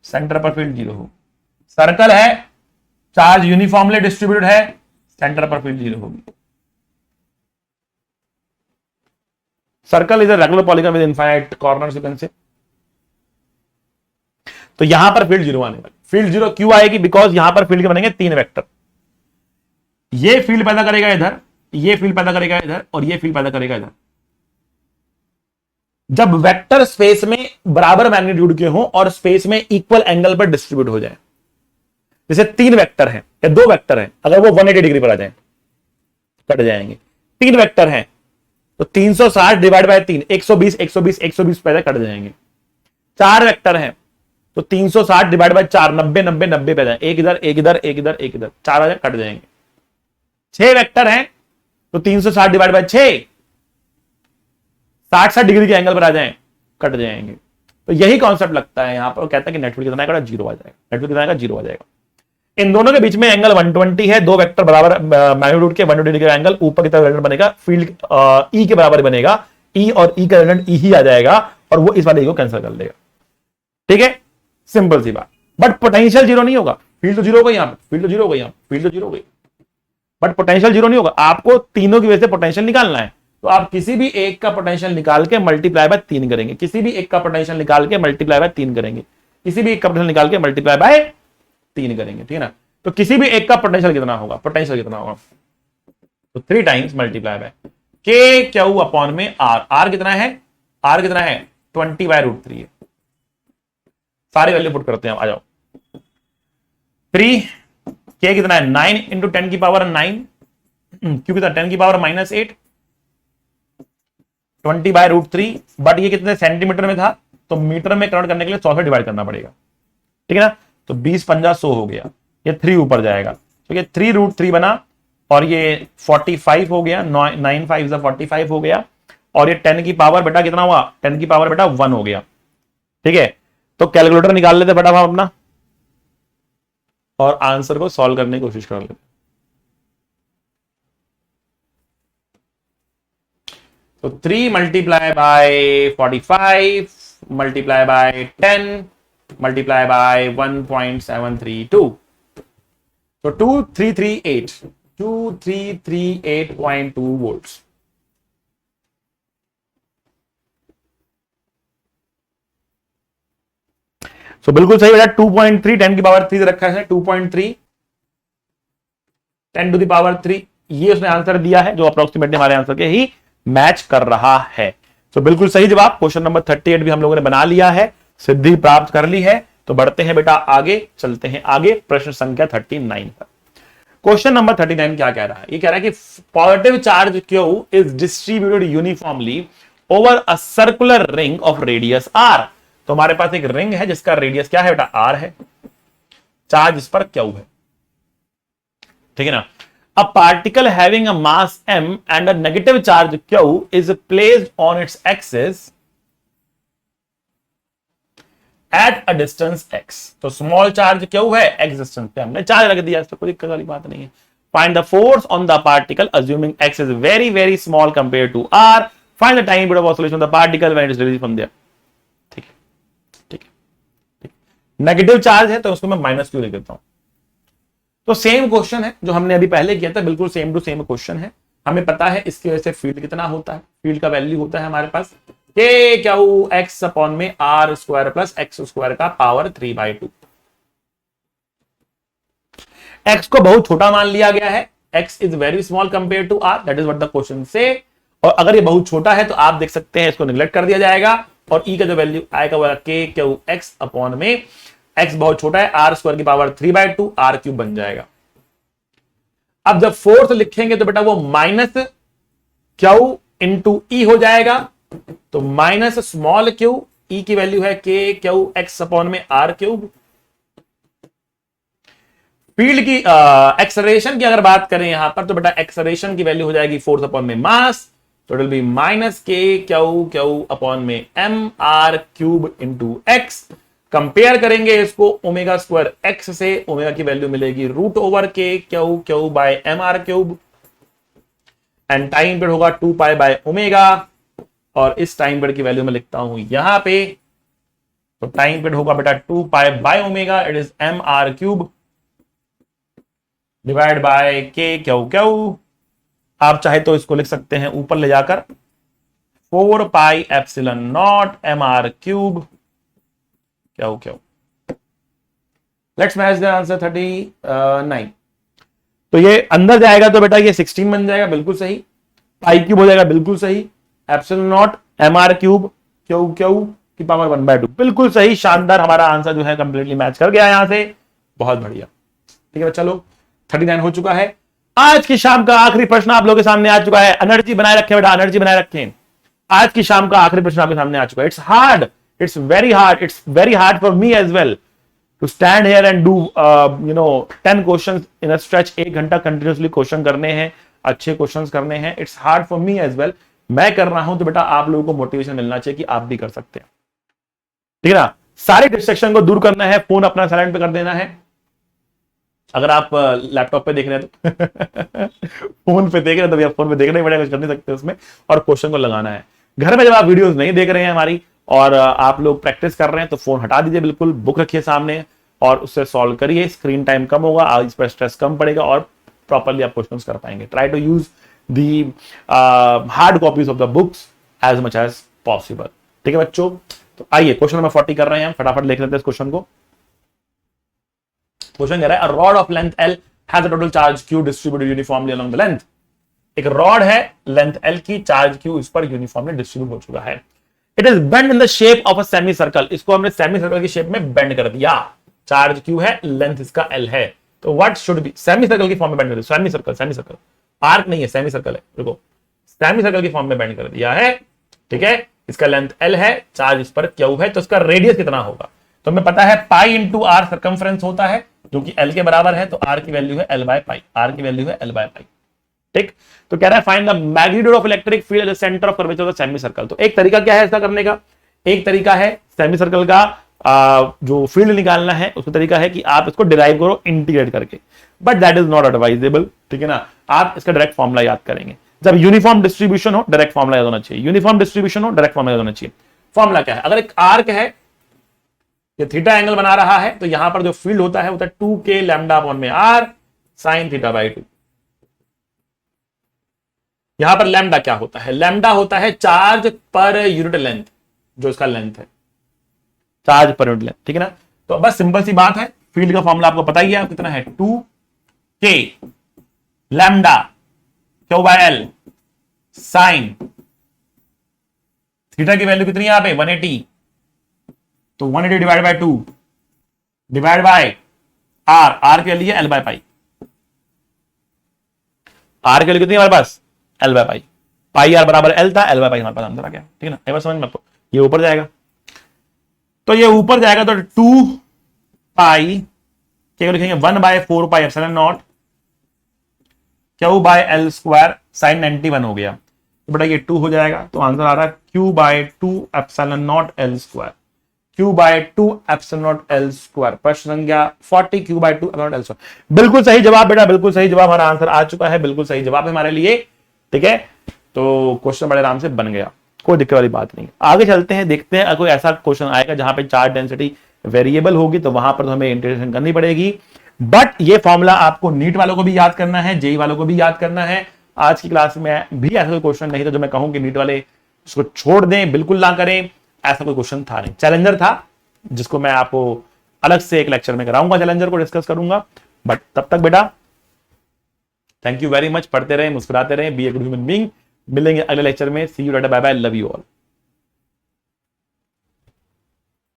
Speaker 1: सेंटर पर फील्ड 0 हो। सर्कल है, चार्ज यूनिफॉर्मली डिस्ट्रीब्यूटेड है, सेंटर पर फील्ड 0 होगी। Circle is a regular polygon with infinite corners, you can say. तो यहां पर फील्ड 0 आने वाली। फील्ड 0 क्यों आएगी? बिकॉज यहां पर फील्ड के बनेंगे 3 वेक्टर। ये फील्ड पैदा करेगा इधर, ये फील्ड पैदा करेगा इधर, और ये फील्ड पैदा करेगा इधर। जब वेक्टर स्पेस में बराबर मैग्नीट्यूड के हो और स्पेस में इक्वल एंगल पर डिस्ट्रीब्यूट हो जाए, जैसे 3 वेक्टर हैं या 2 वेक्टर हैं, अगर वो 180 डिग्री पर आ जाए कट जाएंगे। 3 वेक्टर हैं तो 360 डिवाइड बाय 3, 120 120 120 पैदा कट जाएंगे। 4 वेक्टर हैं तो 360 डिवाइड बाय 4, 90 90 90 पैदा, एक इधर एक इधर एक इधर एक इधर, 4 आ जाए कट जाएंगे। 6 वेक्टर हैं तो 360 डिवाइड बाय 6, 60 डिग्री के एंगल पर आ जाए कट जाएंगे। तो यही कॉन्सेप्ट लगता है यहां पर, कहता है कि नेटवर्क कितना आएगा, 0 आ जाएगा। नेटवर्क कितना आएगा, 0 आ जाएगा। इन दोनों के बीच में एंगल 120 है, 2 वेक्टर बराबर मैग्नीट्यूड के 120 डिग्री का एंगल ऊपर की तरफ रिजल्ट बनेगा, फील्ड ई के बराबर बनेगा, ई और ई का रिजल्ट ई ही आ जाएगा, और वो इस वाले ई को कैंसिल कर देगा। ठीक है, सिंपल सी बात। बट पोटेंशियल 0 नहीं होगा, फील्ड तो 0 हो गई, यहां फील्ड तो 0 हो गई, यहां फील्ड तो 0 हो गई, बट पोटेंशियल 0 नहीं होगा। आपको तीनों की वजह से पोटेंशियल निकालना है, तो आप किसी भी एक का पोटेंशियल निकाल के मल्टीप्लाई बाय 3 करेंगे, किसी भी एक का पोटेंशियल निकाल के मल्टीप्लाई बाय 3 करेंगे, किसी भी एक का पोटेंशियल निकाल के मल्टीप्लाई बाय 3 करेंगे। ठीक है ना, तो किसी भी एक का पोटेंशियल कितना होगा, पोटेंशियल कितना होगा, तो 3 times multiply by k Q upon में आर। आर कितना है, आर कितना है 20/√3 है। सारी वैल्यू पुट करते हैं, आ जाओ। 3 के कितना है 9 इंटू 10 की पावर 9, क्यों कितना 10 की पावर -8, 20/√3। बट ये कितने सेंटीमीटर में था, तो मीटर में कन्वर्ट करने के लिए 100 से डिवाइड करना पड़ेगा। ठीक है ना, तो 20 पंजा 100 हो गया, ये 3 ऊपर जाएगा, तो ये 3√3 बना, और ये 45 हो गया, 9 5 45 हो गया, और ये 10 की पावर बेटा कितना हुआ, 10 की पावर बेटा 1 हो गया। ठीक है, तो कैलकुलेटर निकाल लेते फटाफट अपना और आंसर को सॉल्व करने की कोशिश कर लेते। तो 3 multiply by 45 multiply by 10 multiply by 1.732, तो 2338.2 वोल्ट्स। तो बिल्कुल सही बेटा, 2.3 10 की पावर 3 रखा है, 2.3 10 टू द पावर 3, ये उसने आंसर दिया है जो अप्रोक्सीमेटली हमारे आंसर के ही मैच कर रहा है। तो बिल्कुल सही जवाब। क्वेश्चन नंबर 38 भी हम लोगों ने बना लिया है, सिद्धि प्राप्त कर ली है। तो बढ़ते हैं बेटा आगे, चलते हैं आगे प्रश्न संख्या 39 पर। क्वेश्चन नंबर 39 क्या कह रहा है, ये कह रहा है कि positive charge q is distributed uniformly over a circular ring of radius r. तो हमारे पास एक रिंग है जिसका रेडियस क्या है बेटा, आर है, चार्ज इस पर क्यू है। ठीक है ना, a particle having a mass m and a negative charge q is placed on its axis at a distance x। तो स्मॉल चार्ज q है, x डिस्टेंस पे हमने चार्ज रख दिया, इसमें कोई दिक्कत वाली बात नहीं है। Find the force on the particle assuming x is very very small compared to r find the time period of oscillation of the particle when it is released from there. ठीक है, ठीक है, ठीक है। नेगेटिव चार्ज है तो उसको मैं माइनस क्यू लिख देता हूं। तो सेम क्वेश्चन है जो हमने अभी पहले किया था, बिल्कुल सेम टू सेम क्वेश्चन है। हमें पता है इसकी वजह से फील्ड कितना होता है, फील्ड का वैल्यू होता है हमारे पास के क्यू एक्स अपॉन में r square plus x square का पावर 3/2। एक्स को बहुत छोटा मान लिया गया है, x is very small compare to r, that is what the question says. और अगर ये बहुत छोटा है तो आप देख सकते हैं इसको निगलेक्ट कर दिया जाएगा और ई का जो वैल्यू आएगा वो के क्यू एक्स अपॉन में एक्स बहुत छोटा है, आर स्क्वायर की पावर 3/2 आर क्यूब बन जाएगा। अब जब फोर्थ लिखेंगे तो बेटा वो माइनस क्यू इंटू ई हो जाएगा, तो माइनस स्मॉल क्यू, ई की वैल्यू है के क्यू एक्स अपॉन में आर क्यूब। फील्ड की एक्सलरेशन की अगर बात करें यहां पर तो बेटा एक्सलरेशन की वैल्यू हो जाएगी फोर्स अपॉन में मास, तो it will be minus k q q upon में m r cube into x. Compare करेंगे इसको ओमेगा स्क्वायर एक्स से, ओमेगा की वैल्यू मिलेगी root over k q q by m r cube, and time period होगा 2 पाई बाय ओमेगा, और इस टाइम पीरियड की वैल्यू में लिखता हूं यहां पे, तो टाइम पीरियड होगा बेटा 2 pi by omega, it is m r cube divide by k q q. आप चाहे तो इसको लिख सकते हैं ऊपर ले जाकर 4 pi epsilon not m r cube q q. Let's match the answer 39। तो ये अंदर जाएगा तो बेटा ये 16 बन जाएगा, बिल्कुल सही। पाई क्यूब हो जाएगा, बिल्कुल सही। Epsilon not m r cube q q की पावर 1/2, बिल्कुल सही। शानदार, हमारा आंसर जो है कंप्लीटली मैच कर गया यहां से, बहुत बढ़िया। ठीक है, चलो 39 हो चुका है। आज की शाम का आखिरी प्रश्न आप लोगों के सामने आ चुका है। एनर्जी बनाए रखें बेटा, एनर्जी बनाए रखें। आज की शाम का आखिरी प्रश्न आपके सामने आ चुका है। It's hard, it's very hard for me as well to stand here and do 10 questions in a stretch. 1 घंटा कंटिन्यूसली क्वेश्चन करने हैं, अच्छे क्वेश्चंस करने हैं। It's hard for me as well. मैं कर रहा हूं तो बेटा आप लोगों को मोटिवेशन मिलना चाहिए कि आप भी कर सकते हैं। ठीक है ना, सारे डिस्ट्रैक्शन को दूर करना है, फोन अपना साइलेंट पे कर देना है। अगर आप लैपटॉप पे देख रहे हैं तो फोन पे देख रहे हैं तो भैया फोन पे देखना ही पड़ेगा, कुछ कर नहीं सकते उसमें, और क्वेश्चन को लगाना है। घर में जब आप वीडियोस नहीं देख रहे हैं हमारी और आप लोग प्रैक्टिस कर रहे हैं तो फोन हटा दीजिए, बिल्कुल बुक रखिए सामने और उससे सॉल्व करिए। स्क्रीन टाइम कम होगा, इस पर स्ट्रेस कम पड़ेगा और प्रॉपरली आप क्वेश्चंस कर पाएंगे। Try to use the hard copies of the books as much as possible. ठीक है बच्चों, तो आइए क्वेश्चन नंबर 40 कर रहे हैं हम, फटाफट देख लेते हैं इस क्वेश्चन को। क्वेश्चन कह रहा है, a rod of length L has a total charge Q distributed uniformly along the length। एक रॉड है लेंथ L की, चार्ज Q इस पर यूनिफॉर्मली डिस्ट्रीब्यूट हो चुका है। It is bend in the shape of a semi circle. इसको हमने सेमी सर्कल की शेप में बेंड कर दिया। चार्ज Q है, लेंथ इसका L है, तो what should B, semi circle की फॉर्म में बेंड कर दिया। सेमी सर्कल आर्क नहीं है, सेमी सर्कल है। देखो सेमी सर्कल की फॉर्म में बेंड कर दिया है। ठीक है, इसका लेंथ L है, चार्ज इस पर Q है, तो इसका रेडियस कितना होगा? तो हमें पता है पाई इंटू आर सर्कमफ्रेंस होता है जो कि L के बराबर है, तो R की वैल्यू है L बाय पाई, R की वैल्यू है L बाय पाई। ठीक, तो कह रहा है find the magnitude of electric field at the centre of curvature of the semi circle. तो एक तरीका क्या है ऐसा करने का? एक तरीका है सेमी सर्कल का जो फील्ड निकालना है उसका तरीका है कि आप इसको डिराइव करो इंटीग्रेट करके, but that is not advisable. ठीक है ना, आप इसका डायरेक्ट फॉर्मुला याद करेंगे। जब यूनिफॉर्म डिस्ट्रीब्यूशन हो डायरेक्ट फॉर्मुला याद होना चाहिए, यूनिफॉर्म डिस्ट्रीब्यूशन हो डायरेक्ट फॉर्मुला याद होना चाहिए। फॉर्मुला क्या है? अगर एक आर्क है, ये थीटा एंगल बना रहा है, तो यहां पर जो फील्ड होता है 2k लैम्डा अपॉन में आर साइन थीटा बाई 2। यहां पर लैम्डा क्या होता है? लैम्डा होता है चार्ज पर यूनिट लेंथ, जो इसका लेंथ है, चार्ज पर यूनिट लेंथ। ठीक है ना, तो बस सिंपल सी बात है, फील्ड का फॉर्मूला आपको पता ही है, कितना है 2k lambda Q by L sine theta की वैल्यू कितनी है यहां पे 180, तो 180 divide by 2 divide by R की वैल्यू है L बाय पाई। आर की वैल्यू कितनी है हमारे पास? L by pi. Pi R बराबर L था, L बाय पाई हमारे पास आंसर आ गया। ठीक है ना, एक बार समझ में आपको, ये ऊपर जाएगा, तो ये ऊपर जाएगा तो 2 पाई क्या लिखेंगे 1 by 4 pi epsilon naught Q by L square sine 91 हो गया। तो बेटा ये 2 हो जाएगा, तो आंसर आ रहा है Q by 2 epsilon naught L square, Q by 2 epsilon naught L square. प्रश्न संख्या 40 Q by 2 epsilon naught L square. बिल्कुल सही जवाब बेटा, बिल्कुल सही जवाब, हमारा आंसर आ चुका है, बिल्कुल सही जवाब है हमारे लिए। ठीक है, तो क्वेश्चन बड़े आराम से बन गया, कोई दिक्कत वाली बात नहीं। आगे चलते हैं, देखते हैं कोई ऐसा क्वेश्चन आएगा जहां पे चार्ज डेंसिटी वेरिएबल होगी, तो वहां पर तो हमें इंटीग्रेशन करनी पड़ेगी। बट ये फॉर्मूला आपको नीट वालों को भी याद करना है, जेई वालों को भी याद करना है। आज की क्लास में भी ऐसा कोई क्वेश्चन नहीं था जो मैं कहूं कि नीट वाले इसको छोड़ दें, बिल्कुल ना करें, ऐसा कोई क्वेश्चन था नहीं। चैलेंजर था जिसको मैं आपको अलग से एक लेक्चर में कराऊंगा, चैलेंजर को डिस्कस करूंगा। बट तब तक बेटा थैंक यू वेरी मच, पढ़ते रहे, मुस्कुराते रहे, be a good human being. मिलेंगे अगले लेक्चर में, see you, tata, bye bye, love you all.